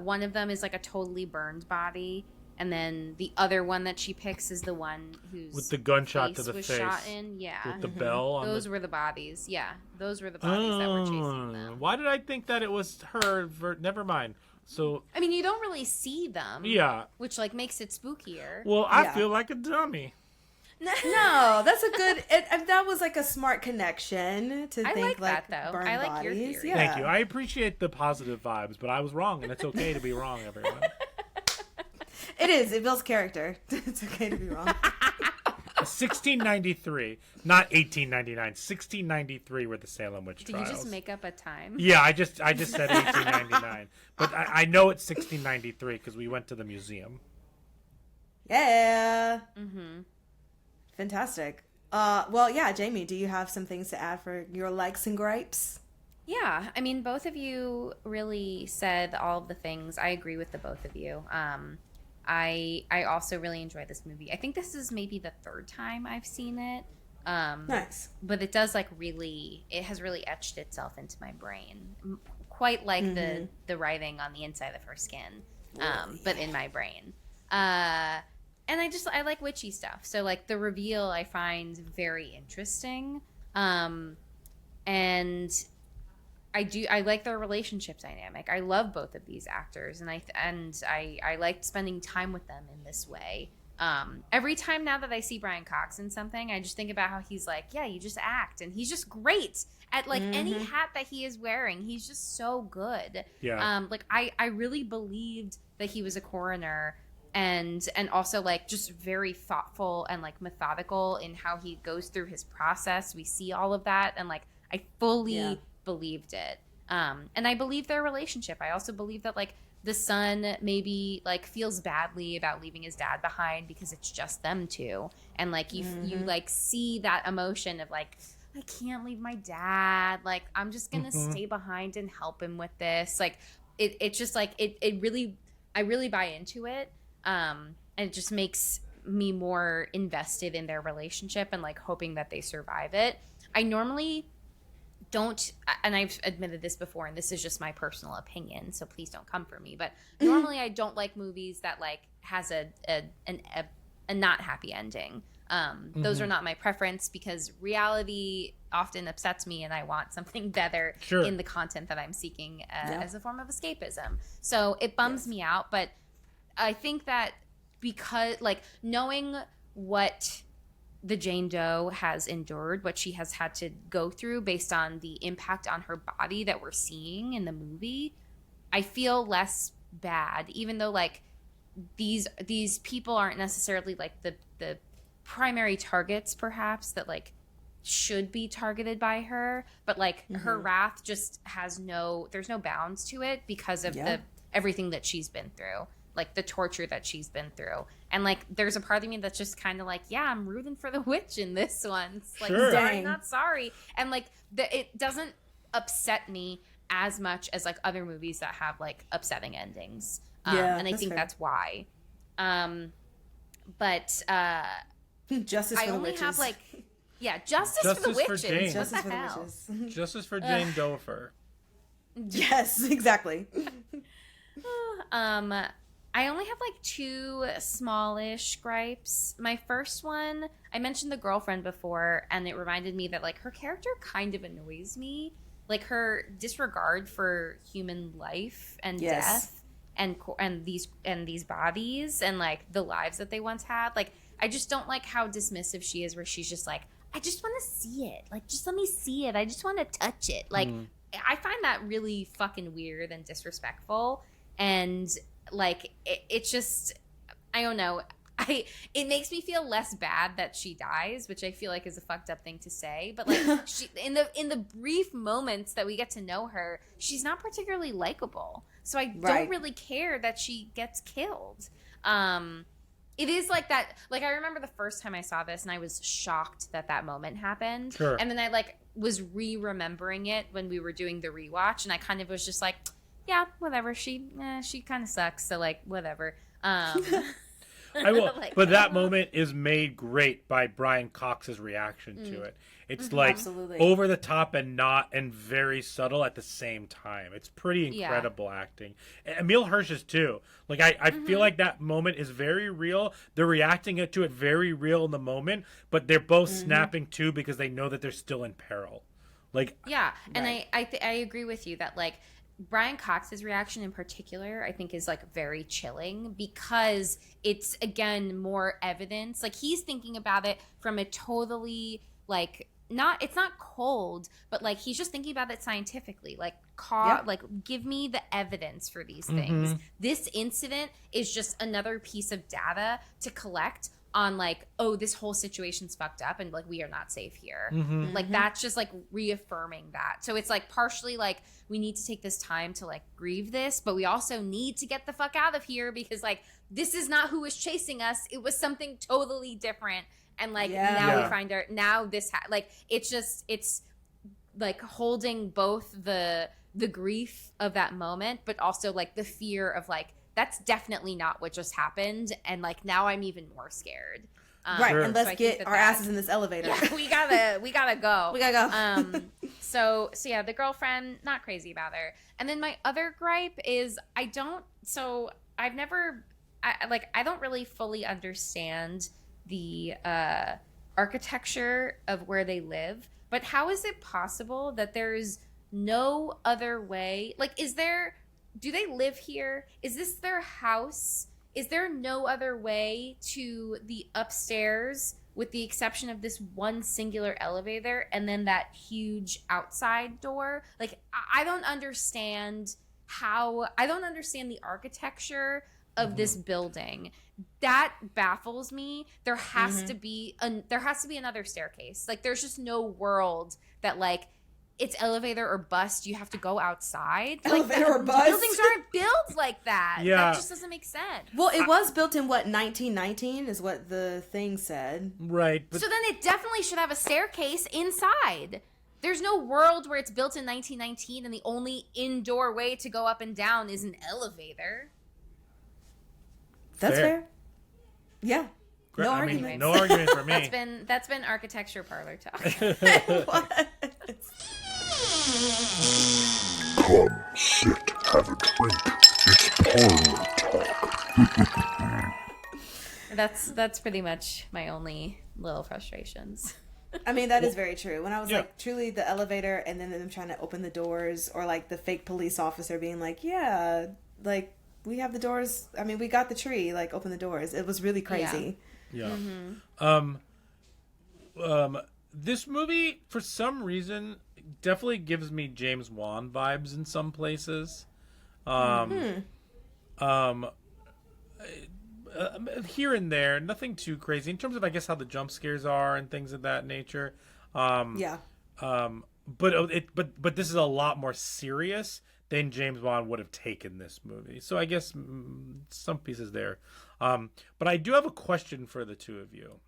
one of them is like a totally burned body. And then the other one that she picks is the one who's with the gunshot to the was face. Shot in. Yeah. With the bell on those were the bodies. Yeah. Those were the bodies that were chasing them. Why did I think that it was her? Never mind. So I mean, you don't really see them. Yeah. Which like makes it spookier. Well, I feel like a dummy. No, that's a good. That was like a smart connection to I think like that though. Burned I like bodies. your theory. Yeah. Thank you. I appreciate the positive vibes, but I was wrong, and it's okay to be wrong, everyone. It is. It builds character. It's okay to be wrong. 1693, not 1899. 1693 were the Salem witch trials. Did you just make up a time? Yeah, I just said 1899, but I know it's 1693 because we went to the museum. Yeah. Mm-hmm. Fantastic. Well, yeah, Jamie, do you have some things to add for your likes and gripes? Yeah, I mean, both of you really said all of the things. I agree with the both of you. I also really enjoy this movie. I think this is maybe the third time I've seen it. Nice. But it does it has really etched itself into my brain. Quite like the writing on the inside of her skin, but in my brain. And I like witchy stuff. So like the reveal I find very interesting. And I like their relationship dynamic. I love both of these actors, and I liked spending time with them in this way. Every time now that I see Brian Cox in something, I just think about how he's like, yeah, you just act, and he's just great at like any hat that he is wearing. He's just so good. Yeah. Like I really believed that he was a coroner, and also like just very thoughtful and like methodical in how he goes through his process. We see all of that, and like I fully believed it. And I believe their relationship. I also believe that like the son maybe like feels badly about leaving his dad behind because it's just them two, and like you like see that emotion of like, I can't leave my dad, like I'm just gonna stay behind and help him with this. Like it's just like it really, I really buy into it, and it just makes me more invested in their relationship and like hoping that they survive it. I normally don't, and I've admitted this before, and this is just my personal opinion, so please don't come for me, but normally I don't like movies that like has a not happy ending. Those are not my preference, because reality often upsets me, and I want something better in the content that I'm seeking as a form of escapism. So it bums me out, but I think that because like knowing what the Jane Doe has endured, what she has had to go through based on the impact on her body that we're seeing in the movie, I feel less bad, even though like these people aren't necessarily like the primary targets perhaps that like should be targeted by her, but like her wrath just has there's no bounds to it because of everything that she's been through, like the torture that she's been through. And like there's a part of me that's just kind of like, yeah, I'm rooting for the witch in this one. It's like, sorry, not sorry. And like it doesn't upset me as much as like other movies that have like upsetting endings. And I think that's why. But justice for I the only witches. have like, justice for the witches. Jane. Justice What for the the hell? witches. Justice for Jane Doeafer. Yes, exactly. I only have like 2 smallish gripes. My first one, I mentioned the girlfriend before, and it reminded me that like her character kind of annoys me. Like her disregard for human life and death and these bodies and like the lives that they once had. Like I just don't like how dismissive she is, where she's just like, I just want to see it. Like just let me see it. I just want to touch it. Like I find that really fucking weird and disrespectful. And like it's just, I don't know, it makes me feel less bad that she dies, which I feel like is a fucked up thing to say, but like she in the brief moments that we get to know her, she's not particularly likable, so I don't really care that she gets killed. It is like that, like I remember the first time I saw this and I was shocked that moment happened, and then I like was remembering it when we were doing the rewatch, and I kind of was just like, yeah, whatever. She kind of sucks. So like, whatever. I will, like, but that moment is made great by Brian Cox's reaction to it. It's like over the top and very subtle at the same time. It's pretty incredible acting. And Emile Hirsch's too. Like I feel like that moment is very real. They're reacting to it very real in the moment, but they're both snapping too because they know that they're still in peril. Like and I agree with you that like Brian Cox's reaction in particular, I think, is like very chilling because it's again more evidence. Like he's thinking about it from a totally like it's not cold, but like he's just thinking about it scientifically. Like like give me the evidence for these things. This incident is just another piece of data to collect on like, oh, this whole situation's fucked up and like we are not safe here. Like that's just like reaffirming that. So it's like partially like we need to take this time to like grieve this, but we also need to get the fuck out of here because like this is not who was chasing us. It was something totally different. And like now we find our like it's like holding both the grief of that moment, but also like the fear of like, that's definitely not what just happened, and like now I'm even more scared. And let's get our asses in this elevator. Yeah, we gotta go. We gotta go. So yeah, the girlfriend, not crazy about her. And then my other gripe is I don't really fully understand the architecture of where they live. But how is it possible that there's no other way? Like, do they live here? Is this their house? Is there no other way to the upstairs with the exception of this one singular elevator and then that huge outside door? Like, I don't understand the architecture of this building. That baffles me. There has to be another staircase. Like, there's just no world that, like, it's elevator or bust, you have to go outside. Elevator or bust? Buildings aren't built like that. Yeah. That just doesn't make sense. Well, it was built in, 1919 is what the thing said. Right. But So then it definitely should have a staircase inside. There's no world where it's built in 1919 and the only indoor way to go up and down is an elevator. That's Fair. fair. Yeah. No argument. No argument for me. That's been architecture parlor talk. What? Come, sit, have a drink. It's parlor talk. That's pretty much my only little frustrations. I mean, that is very true. When I was Yeah. like, truly the elevator and then them trying to open the doors, or like the fake police officer being like, yeah, like, we have the doors. I mean, we got the tree, like, open the doors. It was really crazy. Yeah. This movie, for some reason, definitely gives me James Wan vibes in some places. Here and there, nothing too crazy in terms of, I guess, how the jump scares are and things of that nature. Yeah. But this is a lot more serious than James Wan would have taken this movie. So I guess some pieces there. But I do have a question for the two of you.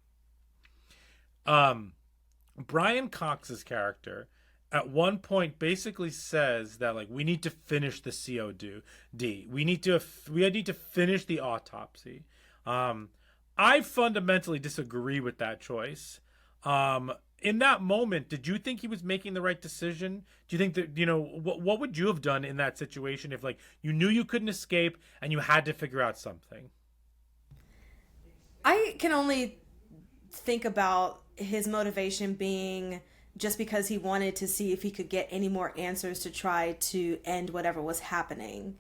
Brian Cox's character at one point basically says that, like, we need to finish the COD. We need to finish the autopsy. I fundamentally disagree with that choice. In that moment, did you think he was making the right decision? Do you think that, what would you have done in that situation if, like, you knew you couldn't escape and you had to figure out something? I can only think about his motivation being just because he wanted to see if he could get any more answers to try to end whatever was happening.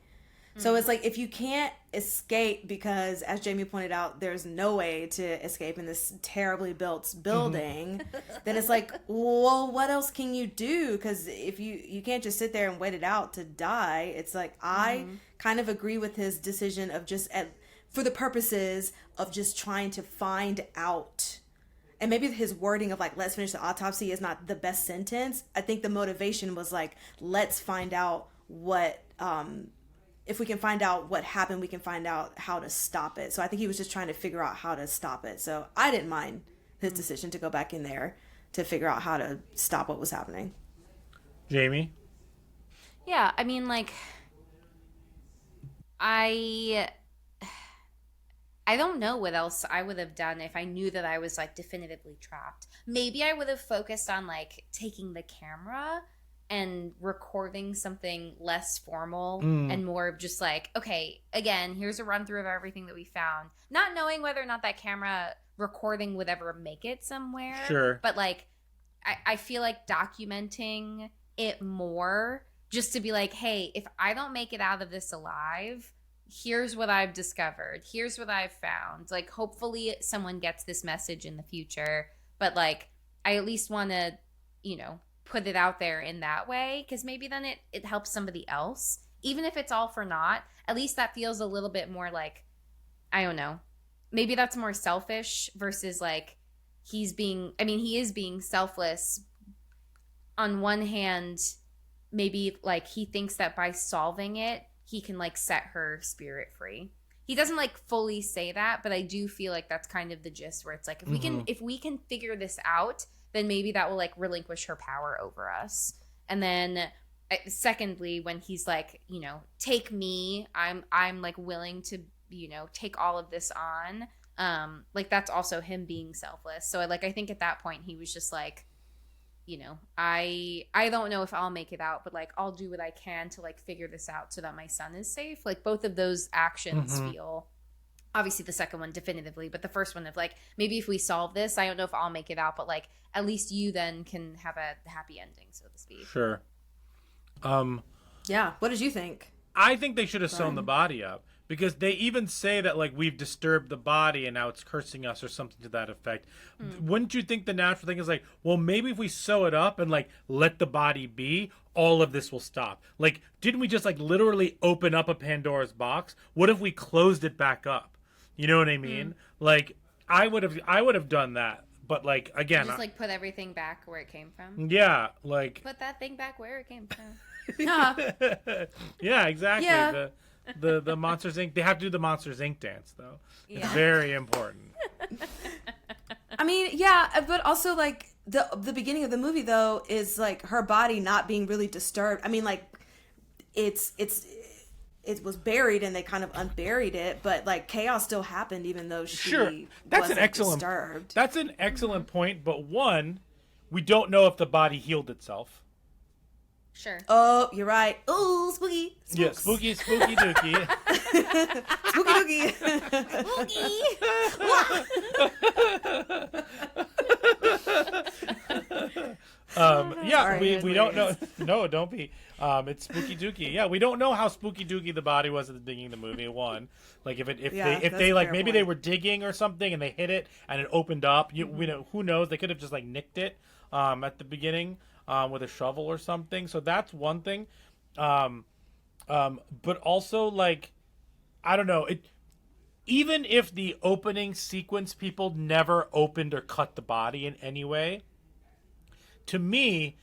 So it's like, if you can't escape because, as Jamie pointed out, there's no way to escape in this terribly built building, then it's like, well, what else can you do? Because if you can't just sit there and wait it out to die. It's like, I kind of agree with his decision of just, for the purposes of just trying to find out. And maybe his wording of, like, let's finish the autopsy is not the best sentence. I think the motivation was like, let's find out what, if we can find out what happened, we can find out how to stop it. So I think he was just trying to figure out how to stop it. So I didn't mind his decision to go back in there to figure out how to stop what was happening. Jamie? Yeah, I mean, like, I don't know what else I would have done if I knew that I was, like, definitively trapped. Maybe I would have focused on, like, taking the camera and recording something less formal and more of just like, okay, again, here's a run through of everything that we found. Not knowing whether or not that camera recording would ever make it somewhere. Sure. But, like, I feel like documenting it more just to be like, hey, if I don't make it out of this alive, here's what I've discovered. Here's what I've found. Like, hopefully someone gets this message in the future. But, like, I at least want to, put it out there in that way, because maybe then it helps somebody else. Even if it's all for naught, at least that feels a little bit more like, I don't know. Maybe that's more selfish versus, like, he is being selfless. On one hand, maybe, like, he thinks that by solving it, he can, like, set her spirit free. He doesn't, like, fully say that, but I do feel like that's kind of the gist, where it's like, if we can figure this out, then maybe that will, like, relinquish her power over us. And then secondly, when he's like, take me, I'm like willing to, take all of this on. Like, that's also him being selfless. So I think at that point he was just like, I don't know if I'll make it out, but, like, I'll do what I can to, like, figure this out so that my son is safe. Like, both of those actions feel, obviously the second one definitively, but the first one of, like, maybe if we solve this, I don't know if I'll make it out, but, like, at least you then can have a happy ending, so to speak. Sure. Yeah. What did you think? I think they should have sewn the body up, because they even say that, like, we've disturbed the body and now it's cursing us or something to that effect. Wouldn't you think the natural thing is like, well, maybe if we sew it up and like let the body be, all of this will stop? Like, didn't we just like literally open up a Pandora's box? What if we closed it back up? You know what I mean? Like, I would have done that. But like, again, Just like put everything back where it came from. yeah, like, Put that thing back where it came from. yeah, exactly. Yeah. The Monsters Inc. They have to do the Monsters Inc. dance though. It's Yeah. very important. I mean, yeah, but also like the beginning of the movie though is like her body not being really disturbed. I mean, like it was buried and they kind of unburied it, but like chaos still happened even though she Sure, that's wasn't an excellent. disturbed. That's an excellent point. But one, we don't know if the body healed itself. Sure. Oh, you're right. Oh, spooky. Yeah, Spooks. spooky dookie. Spooky dookie. Yeah, Sorry, we don't know. hilarious. No, don't be. It's spooky dookie. Yeah, we don't know how spooky dookie the body was at the beginning of the movie. One, like if Yeah, they that's like a fair maybe they point. were digging or something and they hit it and it opened up. We know, who knows? They could have just like nicked it at the beginning with a shovel or something. So that's one thing. But also like, I don't know it. Even if the opening sequence people never opened or cut the body in any way, to me,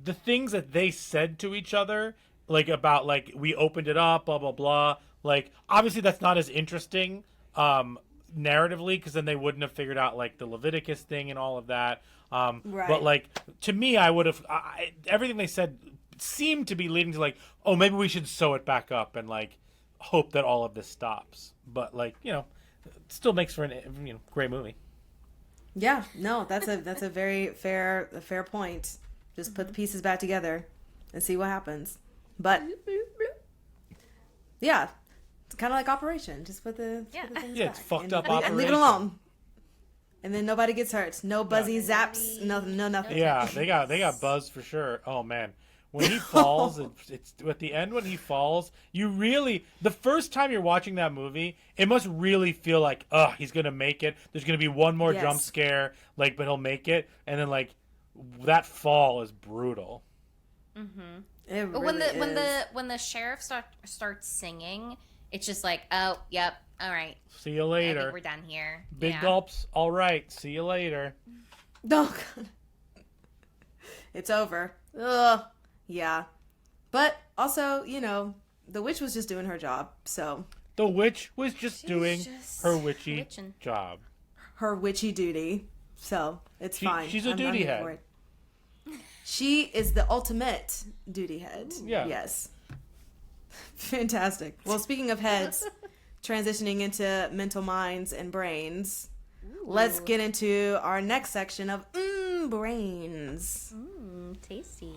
the things that they said to each other, like about like we opened it up, blah blah blah, like obviously that's not as interesting narratively, because then they wouldn't have figured out like the Leviticus thing and all of that. Right. But like to me, I would have everything they said seemed to be leading to like, oh, maybe we should sew it back up and like hope that all of this stops. But like, you know, it still makes for an great movie. Yeah, no, that's a very fair point. Just put the pieces back together and see what happens. But yeah, it's kind of like Operation. Just put the things Yeah, it's back fucked and up leave it Operation. alone. And then nobody gets hurt. No buzzy zaps. No nothing. Yeah, they got buzzed for sure. Oh man, when he falls, it's at the end when he falls. You really, the first time you're watching that movie, it must really feel like, he's gonna make it. There's gonna be one more Yes. jump scare, like, but he'll make it. And then like that fall is brutal. It But really is. when the sheriff starts singing, it's just like, oh, yep, all right, See you I later. think we're done here. Big Yeah. gulps. All right. See you later. Oh, God. It's over. Ugh. Yeah. But also, you know, the witch was just doing her job. So The witch was just doing just her witchy witching. job. her witchy duty. So it's fine. She's a I'm duty here head. for it. She is the ultimate duty head. Yeah. Yes. Fantastic. Well, speaking of heads, transitioning into mental minds and brains, let's get into our next section of brains. Tasty.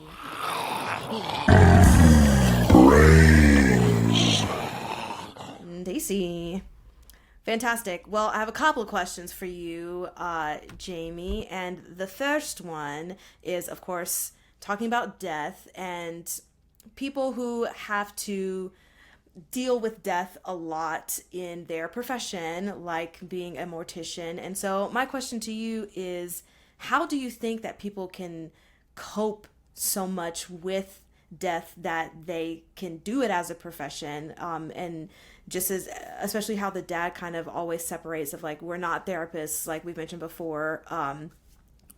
Daisy. Fantastic. Well, I have a couple of questions for you, Jamie. And the first one is, of course, talking about death and people who have to deal with death a lot in their profession, like being a mortician. And so my question to you is, how do you think that people can cope so much with death that they can do it as a profession? And just as, especially how the dad kind of always separates of like, we're not therapists, like we've mentioned before.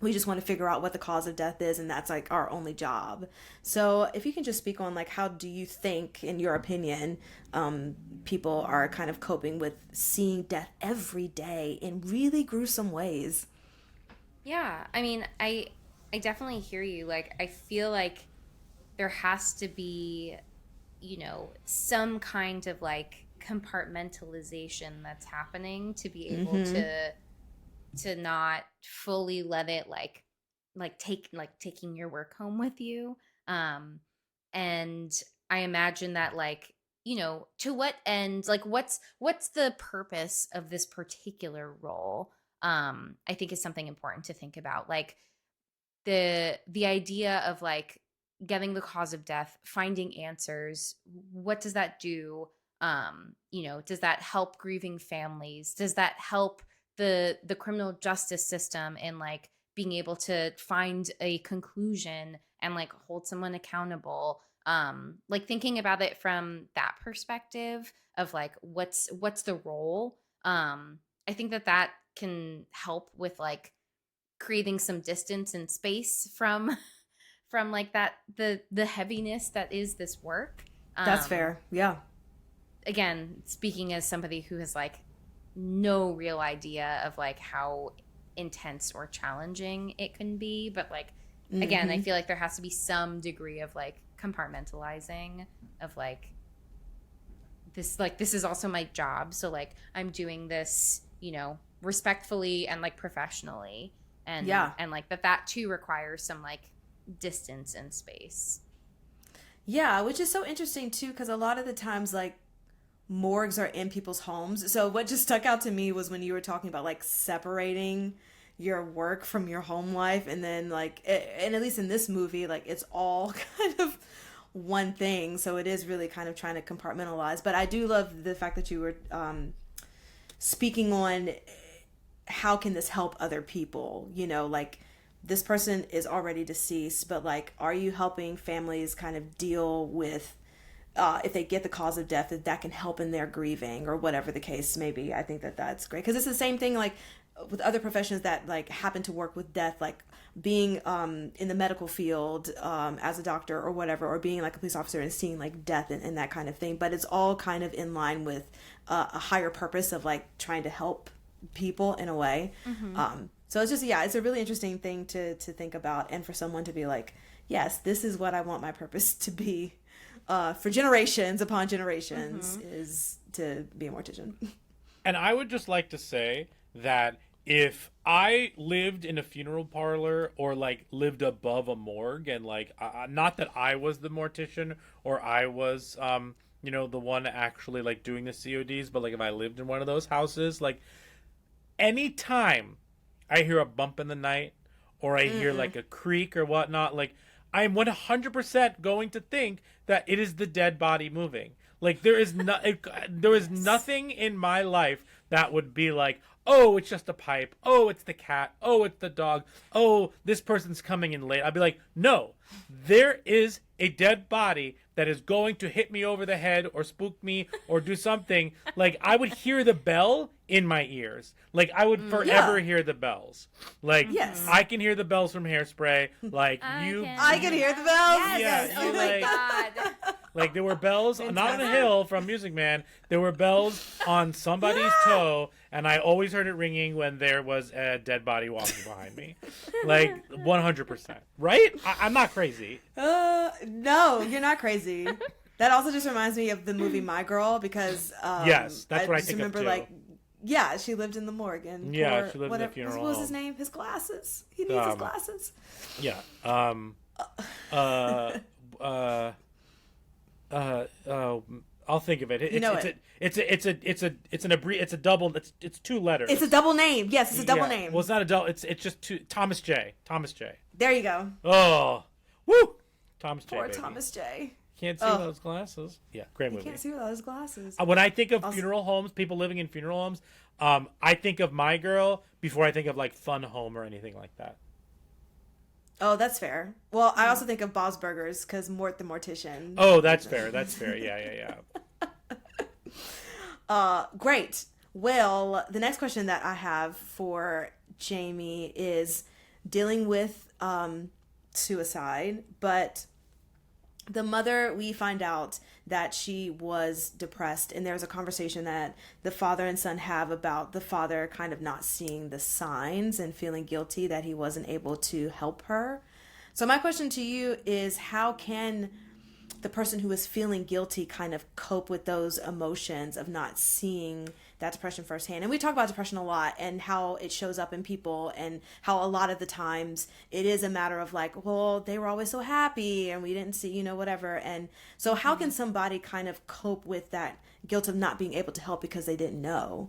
We just want to figure out what the cause of death is, and that's like our only job. So if you can just speak on like, how do you think, in your opinion, people are kind of coping with seeing death every day in really gruesome ways? Yeah, I mean, I definitely hear you. Like, I feel like there has to be, you know, some kind of like compartmentalization that's happening to be able to not fully let it taking your work home with you. And I imagine that, like, you know, to what end, like what's the purpose of this particular role? I think is something important to think about. Like the idea of like, getting the cause of death, finding answers. What does that do? Does that help grieving families? Does that help the criminal justice system in like being able to find a conclusion and like hold someone accountable? Like thinking about it from that perspective of like what's the role. I think that can help with like creating some distance and space from like that the heaviness that is this work. That's fair. Yeah. Again, speaking as somebody who has like no real idea of like how intense or challenging it can be, but like again, I feel like there has to be some degree of like compartmentalizing of like this is also my job, so like I'm doing this, respectfully and like professionally, and and like that too requires some like distance and space. Yeah, which is so interesting too, because a lot of the times like morgues are in people's homes. So what just stuck out to me was when you were talking about like separating your work from your home life, and then like and at least in this movie, like it's all kind of one thing, so it is really kind of trying to compartmentalize. But I do love the fact that you were speaking on how can this help other people, like this person is already deceased, but like are you helping families kind of deal with if they get the cause of death, that can help in their grieving or whatever the case may be. I think that's great, because it's the same thing like with other professions that like happen to work with death, like being in the medical field as a doctor or whatever, or being like a police officer and seeing like death and that kind of thing. But it's all kind of in line with a higher purpose of like trying to help people in a way. So it's just, it's a really interesting thing to think about, and for someone to be like, yes, this is what I want my purpose to be for generations upon generations, is to be a mortician. And I would just like to say that if I lived in a funeral parlor or like lived above a morgue, and like not that I was the mortician or I was the one actually like doing the CODs, but like if I lived in one of those houses, like anytime I hear a bump in the night or I hear like a creak or whatnot, like I'm 100% going to think that it is the dead body moving. Like there is nothing in my life that would be like, oh, it's just a pipe. Oh, it's the cat. Oh, it's the dog. Oh, this person's coming in late. I'd be like, no, there is a dead body that is going to hit me over the head or spook me or do something. Like I would hear the bell in my ears. Like I would forever hear the bells. Like I can hear the bells from Hairspray. Like I can hear the bells. Yes. Yeah, Oh my God. Like there were bells, not on a hill from Music Man. There were bells on somebody's toe, and I always heard it ringing when there was a dead body walking behind me. Like 100%. Right? I'm not crazy. No, you're not crazy. That also just reminds me of the movie My Girl, because yes, that's what I think remember, of too. Like, she lived in the morgue, and she lived in the funeral What was home. his name? His glasses. He needs his glasses. Yeah. I'll think of it. It's a double. It's two letters. It's a double name. Yes, it's a double name. Well, it's not a double. It's just two. Thomas J. There you go. Oh, woo! Thomas J. Poor Baby. Thomas J. Can't see without his glasses. Yeah, great movie. He can't see without his glasses. When I think of funeral homes, people living in funeral homes, I think of My Girl before I think of like Fun Home or anything like that. Oh, that's fair. Well, I also think of Bob's Burgers, because Mort the Mortician. Oh, that's fair. That's fair. Yeah. Great. Well, the next question that I have for Jamie is dealing with suicide, but the mother, we find out that she was depressed, and there's a conversation that the father and son have about the father kind of not seeing the signs and feeling guilty that he wasn't able to help her. So my question to you is, how can the person who is feeling guilty kind of cope with those emotions of not seeing that depression firsthand? And we talk about depression a lot, and how it shows up in people, and how a lot of the times it is a matter of like, well, they were always so happy and we didn't see, whatever. And so how can somebody kind of cope with that guilt of not being able to help because they didn't know?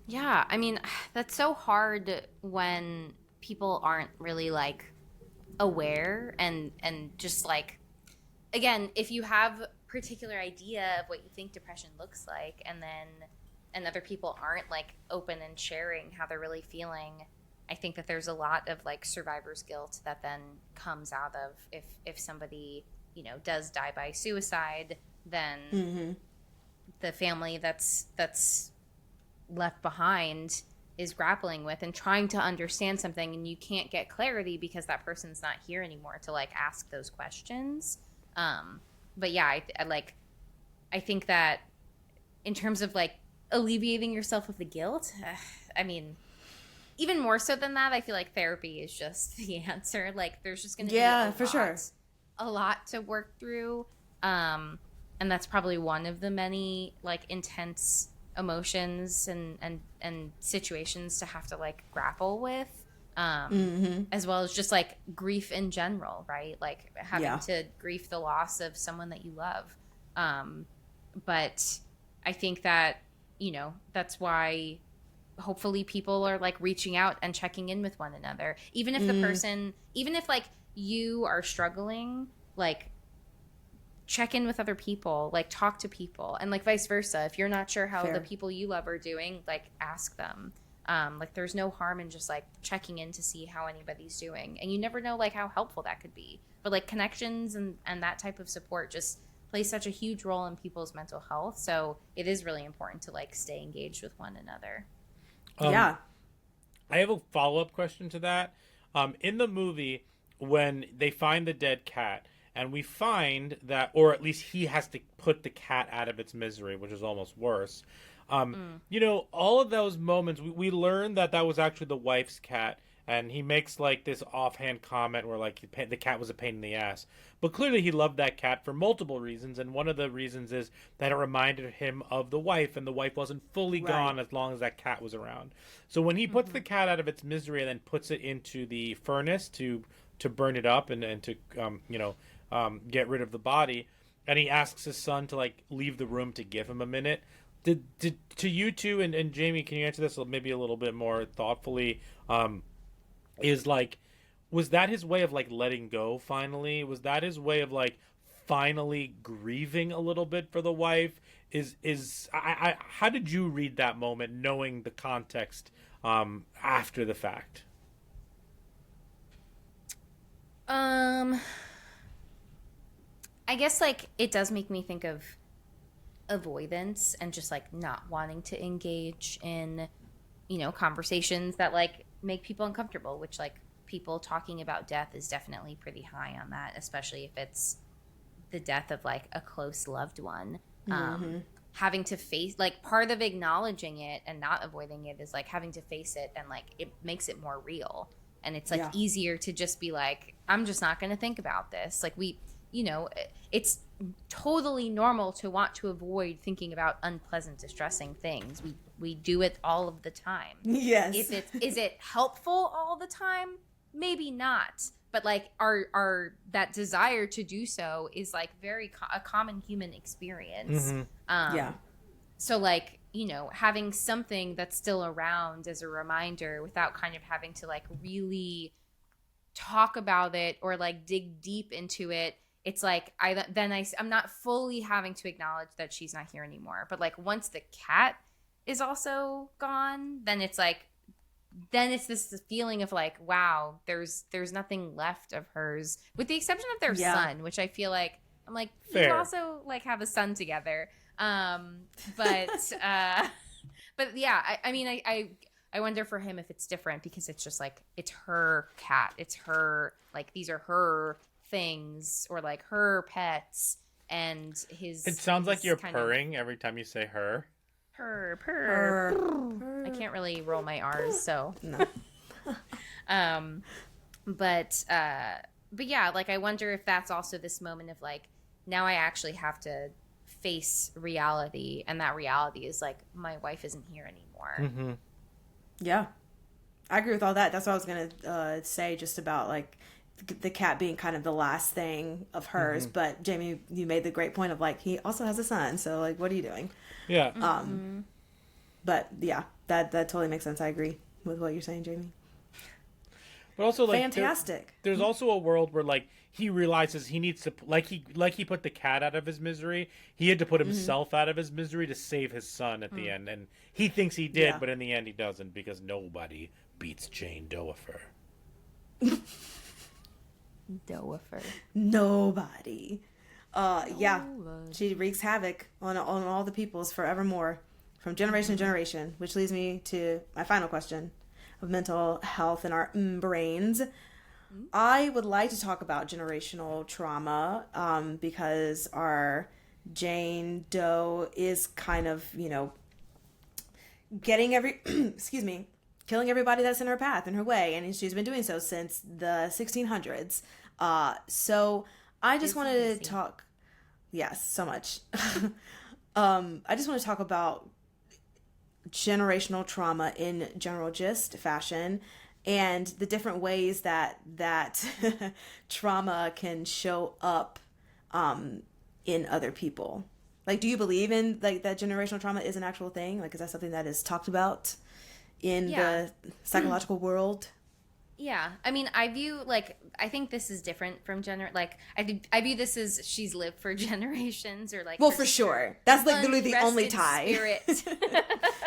Yeah, I mean, that's so hard when people aren't really like aware and just like, again, if you have a particular idea of what you think depression looks like, and other people aren't like open and sharing how they're really feeling, I think that there's a lot of like survivor's guilt that then comes out of if somebody, you know, does die by suicide, then the family that's left behind is grappling with and trying to understand something, and you can't get clarity because that person's not here anymore to like ask those questions. But yeah, I think that in terms of like alleviating yourself of the guilt, I mean, even more so than that, I feel like therapy is just the answer. Like, there's just going to be a lot to work through. And that's probably one of the many like intense emotions and situations to have to like grapple with. As well as just like grief in general, right? Like having to grieve the loss of someone that you love. But I think that, you know, that's why hopefully people are like reaching out and checking in with one another. Even if the person, even if like you are struggling, like check in with other people, like talk to people, and like vice versa. If you're not sure how the people you love are doing, like ask them. Like there's no harm in just like checking in to see how anybody's doing, and you never know like how helpful that could be. But like connections and that type of support just plays such a huge role in people's mental health. So it is really important to like stay engaged with one another. I have a follow-up question to that. In the movie, when they find the dead cat, and we find that, or at least he has to put the cat out of its misery, which is almost worse. You know, all of those moments, we learned that was actually the wife's cat, and he makes like this offhand comment where like the cat was a pain in the ass. But clearly he loved that cat for multiple reasons, and one of the reasons is that it reminded him of the wife, and the wife wasn't fully gone as long as that cat was around. So when he puts the cat out of its misery and then puts it into the furnace to burn it up and to get rid of the body, and he asks his son to like leave the room to give him a minute. Did to you two and Jamie, can you answer this maybe a little bit more thoughtfully? Is like, was that his way of like letting go finally? Was that his way of like finally grieving a little bit for the wife? I how did you read that moment, knowing the context after the fact? I guess like it does make me think of avoidance and just like not wanting to engage in, you know, conversations that like make people uncomfortable, which like people talking about death is definitely pretty high on that, especially if it's the death of like a close loved one. Having to face, like, part of acknowledging it and not avoiding it is like having to face it, and like it makes it more real, and it's like easier to just be like, I'm just not going to think about this. Like you know, it's totally normal to want to avoid thinking about unpleasant, distressing things. We do it all of the time. Yes. Is it helpful all the time? Maybe not. But like our that desire to do so is like a common human experience. So like, you know, having something that's still around as a reminder without kind of having to like really talk about it or like dig deep into it. It's like I'm not fully having to acknowledge that she's not here anymore. But like once the cat is also gone, then it's this feeling of like, wow, there's nothing left of hers, with the exception of their son, which I feel like I'm like, fair. You also like have a son together. But yeah, I mean, I wonder for him if it's different, because it's just like, it's her cat, it's her, like, these are her things, or like her pets, and his. It sounds like you're purring every time you say her. Purr. I can't really roll my R's, so No. But yeah, like I wonder if that's also this moment of like, now I actually have to face reality, and that reality is like, my wife isn't here anymore. Yeah, I agree with all that. That's what I was gonna say, just about like the cat being kind of the last thing of hers. But Jamie, you made the great point of like, he also has a son, so like, what are you doing? Yeah. But yeah, that totally makes sense. I agree with what you're saying, Jamie. But also, like, fantastic. there's also a world where, like, he realizes he needs to, like he put the cat out of his misery. He had to put himself out of his misery to save his son at the end, and he thinks he did, Yeah. but in the end he doesn't, because nobody beats Jane Doeafer. Doeafer. Nobody. Yeah, she wreaks havoc on all the peoples forevermore, from generation to generation. Which leads me to my final question of mental health in our brains. I would like to talk about generational trauma, because our Jane Doe is kind of, getting excuse me, killing everybody that's in her path, in her way, and she's been doing so since the 1600s. So I just wanted to talk. Yes, so much. I just want to talk about generational trauma in general gist fashion, and the different ways that trauma can show up in other people. Like, do you believe in, like, that generational trauma is an actual thing? Like, is that something that is talked about in the psychological world? Yeah, I mean, I think this is different from I view this as she's lived for generations, or like. Well, for sure. That's like literally the only unrested tie. Spirit.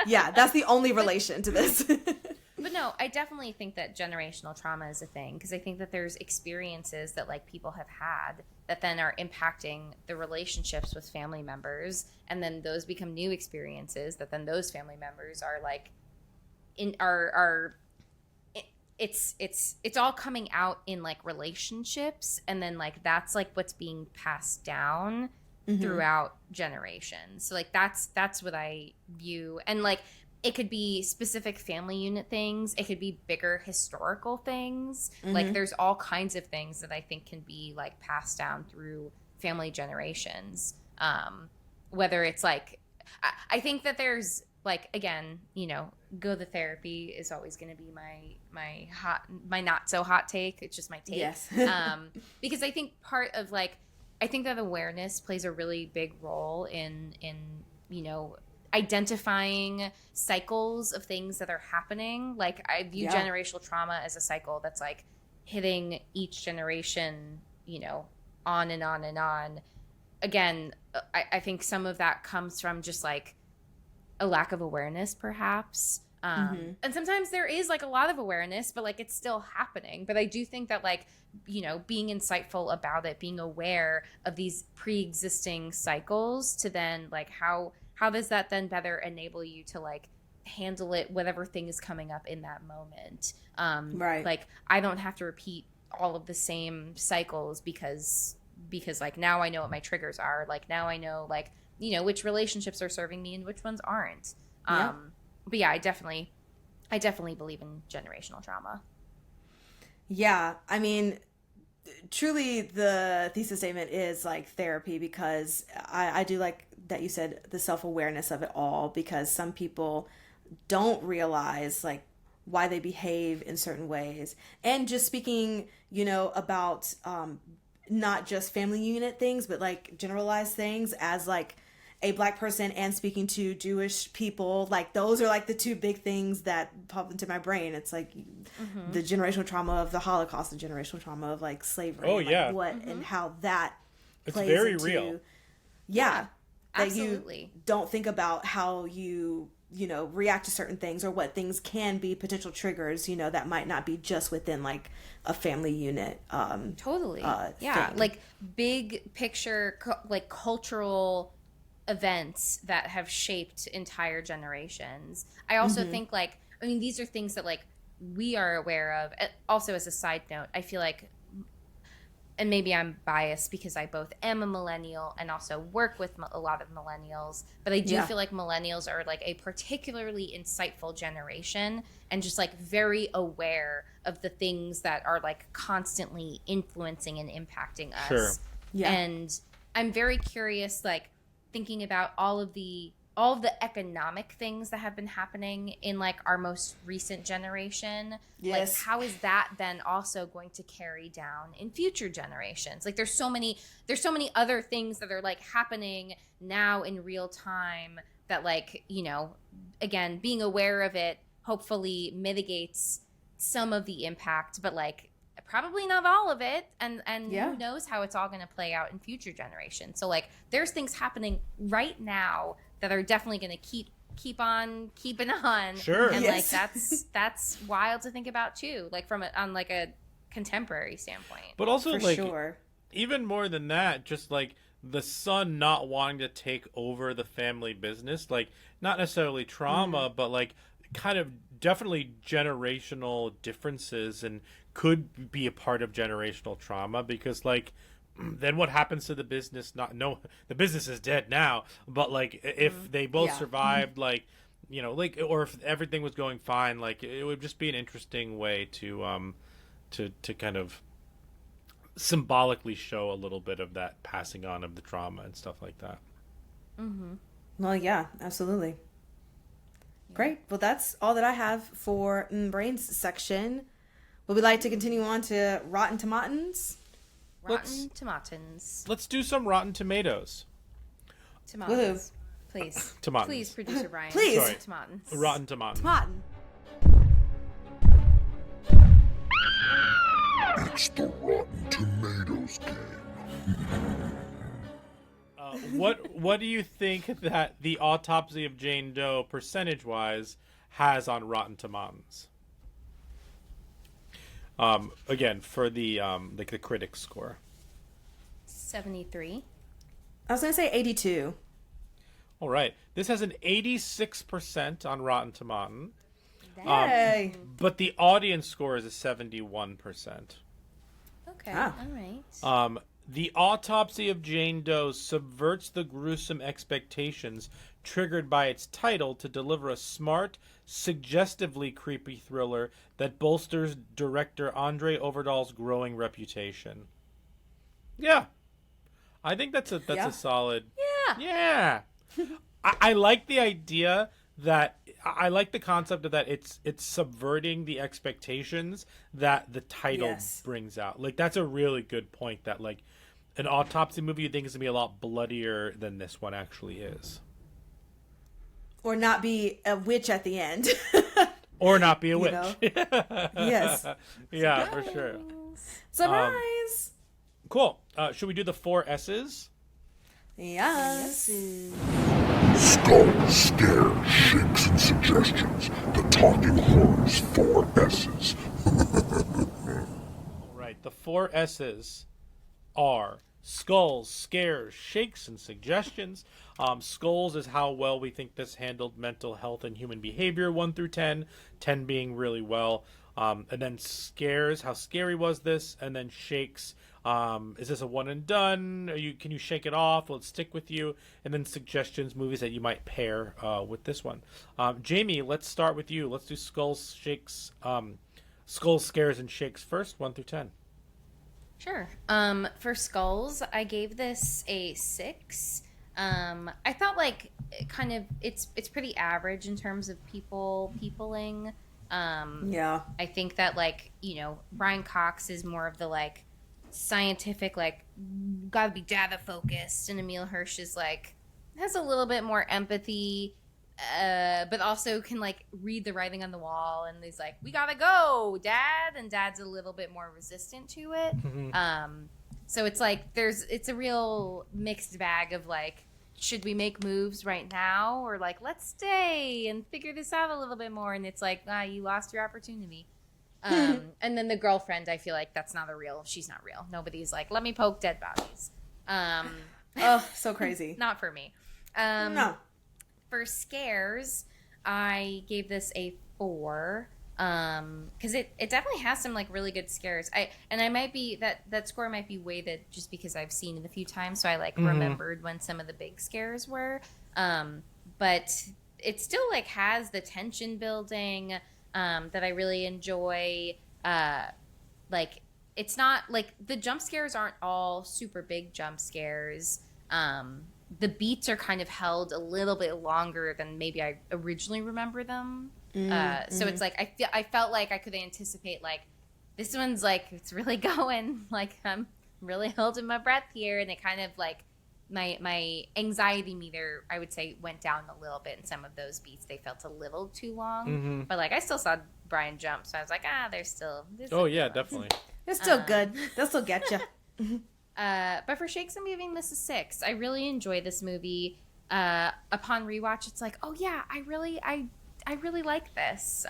Yeah, that's the only relation to this. But no, I definitely think that generational trauma is a thing, because I think that there's experiences that, like, people have had that then are impacting the relationships with family members, and then those become new experiences that then those family members are like it's all coming out in, like, relationships, and then, like, that's like what's being passed down throughout generations. So, like, that's what I view. And, like, it could be specific family unit things, it could be bigger historical things. Like, there's all kinds of things that I think can be, like, passed down through family generations. Whether it's like, I think that there's, like, again, go the therapy is always going to be my not so hot take. It's just my take. Yes. Because I think part of, like, I think that awareness plays a really big role in identifying cycles of things that are happening. Like, I view generational trauma as a cycle that's, like, hitting each generation, on and on and on. Again, I think some of that comes from just, like, a lack of awareness, perhaps. And sometimes there is, like, a lot of awareness, but, like, it's still happening. But I do think that, like, being insightful about it, being aware of these pre-existing cycles, to then, like, how does that then better enable you to, like, handle it, whatever thing is coming up in that moment. Right. Like, I don't have to repeat all of the same cycles because, like, now I know what my triggers are. Like, now I know, like, which relationships are serving me and which ones aren't. But yeah, I definitely believe in generational trauma. Yeah, I mean, truly the thesis statement is, like, therapy, because I do like that you said the self-awareness of it all, because some people don't realize, like, why they behave in certain ways. And just speaking, about not just family unit things, but, like, generalized things, as, like, a Black person and speaking to Jewish people, like, those are, like, the two big things that pop into my brain. It's like the generational trauma of the Holocaust, the generational trauma of, like, slavery. Oh, like, yeah. what and how that It's plays very into, real. Yeah, that absolutely. you don't think about how you react to certain things, or what things can be potential triggers, that might not be just within, like, a family unit. Totally. Thing. Like, big picture, like, cultural events that have shaped entire generations. I also think, like, I mean, these are things that, like, we are aware of. Also, as a side note, I feel like, and maybe I'm biased because I both am a millennial and also work with a lot of millennials, but I do feel like millennials are, like, a particularly insightful generation, and just, like, very aware of the things that are, like, constantly influencing and impacting us. Sure. Yeah. And I'm very curious, like, thinking about all of the economic things that have been happening in, like, our most recent generation. Yes. Like, how is that then also going to carry down in future generations? Like, there's so many other things that are, like, happening now in real time that, like, again, being aware of it hopefully mitigates some of the impact, but like probably not all of it, and Yeah. who knows how it's all going to play out in future generations. So like there's things happening right now that are definitely going to keep on keeping on. Sure. And Yes. like that's wild to think about too, like from on like a contemporary standpoint. But also, For like, sure. even more than that, just like the son not wanting to take over the family business, like not necessarily trauma, but like kind of definitely generational differences, and could be a part of generational trauma, because like then what happens to the business? The business is dead now, but like if they both Yeah. survived, like, you know, like, or if everything was going fine, like it would just be an interesting way to kind of symbolically show a little bit of that passing on of the trauma and stuff like that. Well, yeah, absolutely. Great. Well, that's all that I have for Brains section. Would we like to continue on to Rotten Tomatoes? Rotten tomatoes. Let's do some Rotten Tomatoes. Tomatoes. Please. Tomatoes. Please, producer Brian. Please. Sorry. Tomatoes. Rotten Tomatoes. Rotten. It's the Rotten Tomatoes game. What do you think that the Autopsy of Jane Doe, percentage-wise, has on Rotten Tomatoes? Again, for the like the critics score. 73. I was going to say 82. All right, this has an 86% on Rotten Tomatoes, Hey. but the audience score is a 71%. Okay. Ah. All right. The Autopsy of Jane Doe subverts the gruesome expectations triggered by its title to deliver a smart, suggestively creepy thriller that bolsters director Andre Overdahl's growing reputation. Yeah. I think that's Yeah. a solid... Yeah. Yeah. I like the idea that... I like the concept of that it's subverting the expectations that the title Yes. brings out. Like, that's a really good point, that like an autopsy movie you think is going to be a lot bloodier than this one actually is. Or not be a witch at the end. Or not be a witch. know? Yes. Yeah, for sure. Surprise. Cool. Should we do the 4 S's? Yes. Skull, scare, shakes, and suggestions. The Talking Horrors 4 S's. All right. The 4 S's are skulls, scares, shakes, and suggestions. Skulls is how well we think this handled mental health and human behavior, 1 through 10. 10 being really well. And then scares, how scary was this? And then shakes, is this a one and done? Can you shake it off? Will it stick with you? And then suggestions, movies that you might pair with this one. Jamie, let's start with you. Let's do skulls, shakes, skulls, scares, and shakes first, 1 through 10. Sure. For Skulls, I gave this a 6. I thought like it's pretty average in terms of peopling. Yeah. I think that like, you know, Brian Cox is more of the like scientific, like gotta be data focused, and Emil Hirsch is like has a little bit more empathy, but also can like read the writing on the wall, and he's like, we gotta go, Dad, and Dad's a little bit more resistant to it. So it's like it's a real mixed bag of like, should we make moves right now, or like let's stay and figure this out a little bit more? And it's like, you lost your opportunity. And then the girlfriend, I feel like that's not she's not real. Nobody's like, let me poke dead bodies. Oh, so crazy. Not for me. No. For scares, I gave this a 4. Because it definitely has some like really good scares. I might be that score might be weighted just because I've seen it a few times, so I like remembered when some of the big scares were. But it still like has the tension building that I really enjoy. Like it's not like the jump scares aren't all super big jump scares. The beats are kind of held a little bit longer than maybe I originally remember them. So it's like I felt like I could anticipate like this one's like it's really going, like I'm really holding my breath here, and it kind of like my anxiety meter, I would say, went down a little bit in some of those beats. They felt a little too long, but like I still saw Brian jump, so I was like, there's Oh yeah, ones. definitely. It's still good. They'll still get you. But for Shakes, I'm giving this a 6. I really enjoy this movie. Upon rewatch, it's like, oh yeah, I really like this.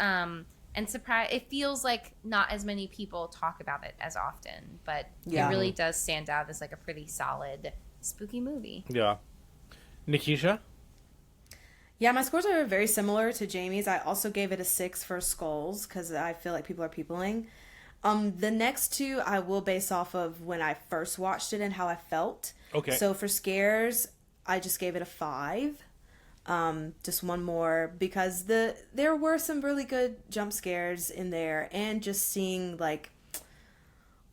And surprise, it feels like not as many people talk about it as often, but it really does stand out as like a pretty solid spooky movie. Yeah. Nikisha? Yeah, my scores are very similar to Jamie's. I also gave it a 6 for Skulls because I feel like people are peopling. The next two I will base off of when I first watched it and how I felt. Okay. So for Scares, I just gave it a 5. Just one more because there were some really good jump scares in there, and just seeing like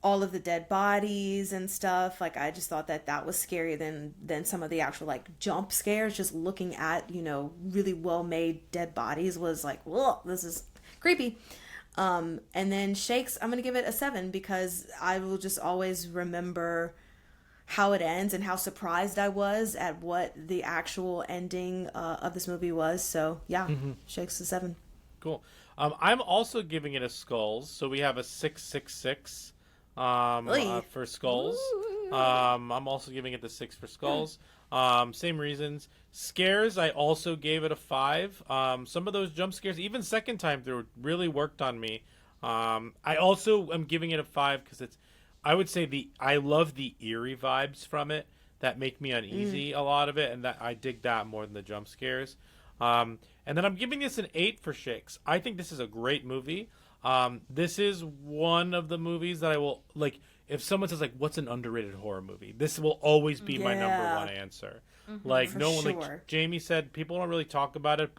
all of the dead bodies and stuff, like I just thought that was scarier than some of the actual like jump scares. Just looking at really well made dead bodies was like, whoa, this is creepy. And then Shakes, I'm gonna give it a 7 because I will just always remember how it ends and how surprised I was at what the actual ending of this movie was. So yeah, Shakes a 7. Cool. I'm also giving it a Skulls, so we have a 666 for Skulls. I'm also giving it the 6 for Skulls. Same reasons. Scares, I also gave it a 5. Some of those jump scares, even second time through, really worked on me. I also am giving it a 5 because I would say I love the eerie vibes from it that make me uneasy, a lot of it, and that I dig that more than the jump scares. And then I'm giving this an 8 for Shakes. I think this is a great movie. This is one of the movies that I will, like, if someone says, like, what's an underrated horror movie? This will always be my number one answer. Like, no one, like Jamie said, people don't really talk about it,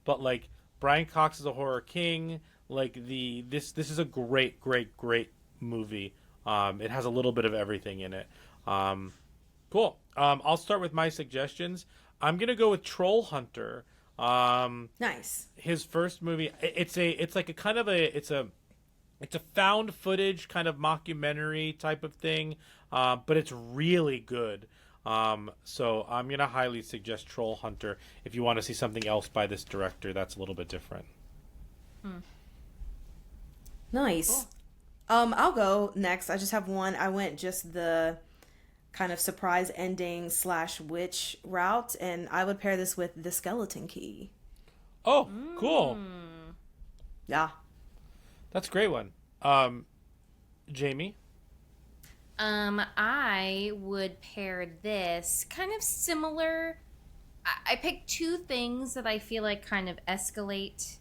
but like, Brian Cox is a horror king. Like, this is a great, great, great movie. It has a little bit of everything in it. Cool. I'll start with my suggestions. I'm gonna go with Troll Hunter. Nice. His first movie. It's a found footage kind of mockumentary type of thing, but it's really good. So I'm gonna highly suggest Troll Hunter if you want to see something else by this director that's a little bit different. Nice. Cool. I'll go next. I just have one. I went just the kind of surprise ending / witch route, and I would pair this with The Skeleton Key. Oh, cool. Yeah. That's a great one. Jamie? I would pair this kind of similar. I picked two things that I feel like kind of escalate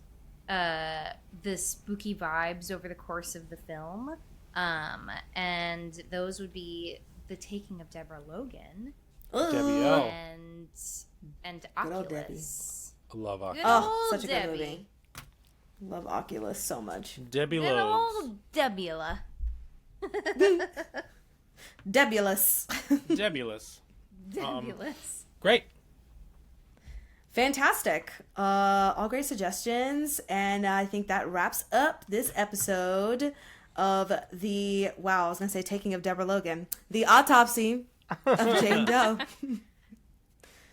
the spooky vibes over the course of the film. And those would be The Taking of Deborah Logan Debbie L. and Good old Oculus. I love Oculus. Good Oh, old such a Debbie. good movie. Love Oculus so much. Debbie Good Loves. old Debula. Debulous. Debulous. Debulous. Great. Fantastic. All great suggestions. And I think that wraps up this episode of I was going to say Taking of Deborah Logan. The Autopsy of Jane Doe.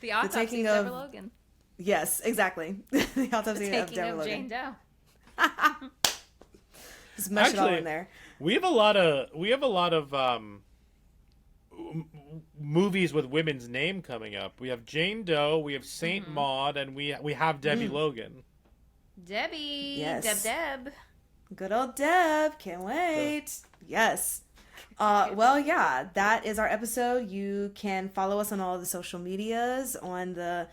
The Autopsy Taking of Deborah of- Logan. Yes, exactly. The Autopsy The of Taking Deborah of Logan. Jane Doe. Just mush it all Actually, in there. We have a lot of movies with women's name coming up. We have Jane Doe, we have Saint Maud, and we have Debbie Logan. Debbie. Yes. Deb. Good old Deb. Can't wait. Yes. Well, yeah, that is our episode. You can follow us on all the social medias, on the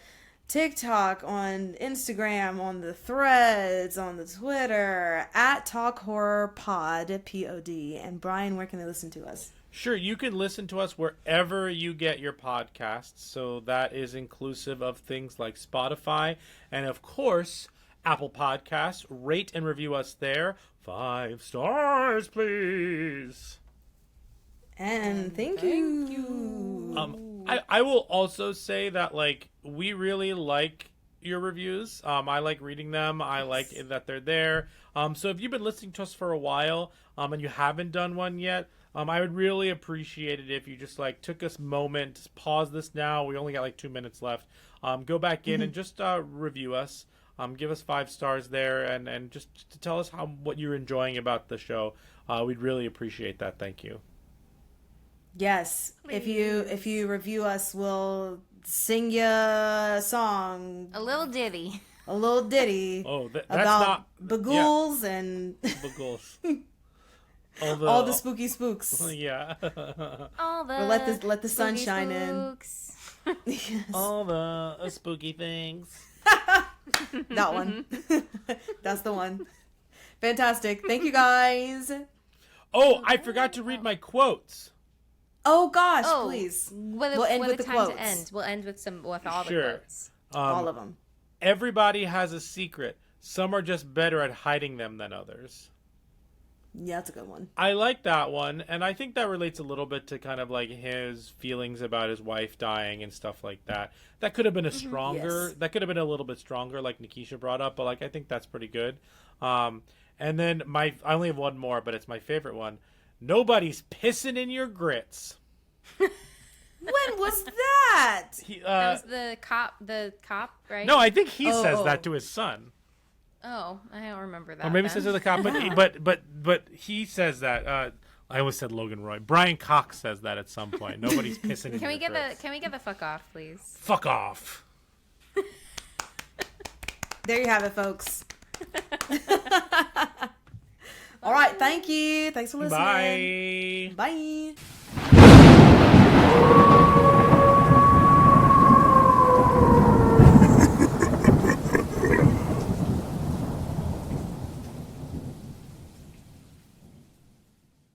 TikTok, on Instagram, on the Threads, on the Twitter, at Talk Horror Pod, Pod. And Brian, where can they listen to us? Sure, you can listen to us wherever you get your podcasts. So that is inclusive of things like Spotify and, of course, Apple Podcasts. Rate and review us there. 5 stars, please. And thank you. I will also say that, like, we really like your reviews. I like reading them. I like that they're there. So if you've been listening to us for a while and you haven't done one yet, I would really appreciate it if you just like took a moment, pause this now. We only got like 2 minutes left. Go back in and just review us. Give us 5 stars there, and just to tell us what you're enjoying about the show. We'd really appreciate that. Thank you. Yes. If you review us, we'll sing you a song, A little ditty. a little ditty Oh, that's about not bagools and Bagels. all the spooky spooks. Yeah. All the Let the sun spooky shine in. spooks. Yes. All the spooky things. That one. That's the one. Fantastic. Thank you guys. Oh, I forgot to read my quotes. Oh gosh, Oh, please. We'll end with the time quotes. to end. We'll end with all the Sure. quotes. All of them. Everybody has a secret. Some are just better at hiding them than others. Yeah, that's a good one. I like that one, and I think that relates a little bit to kind of like his feelings about his wife dying and stuff like that. That could have been a stronger, Yes. that could have been a little bit stronger, like Nikisha brought up, but like I think that's pretty good. And then I only have one more, but it's my favorite one. Nobody's pissing in your grits. When was that? That was the cop, right? No, I think he says Oh. that to his son. Oh, I don't remember that. Or maybe then. says to the cop, but he says that. I almost said Logan Roy. Brian Cox says that at some point. Nobody's pissing in Can we your get grits. Can we get the fuck off, please? Fuck off. There you have it, folks. All right, thank you. Thanks for listening. Bye. Bye.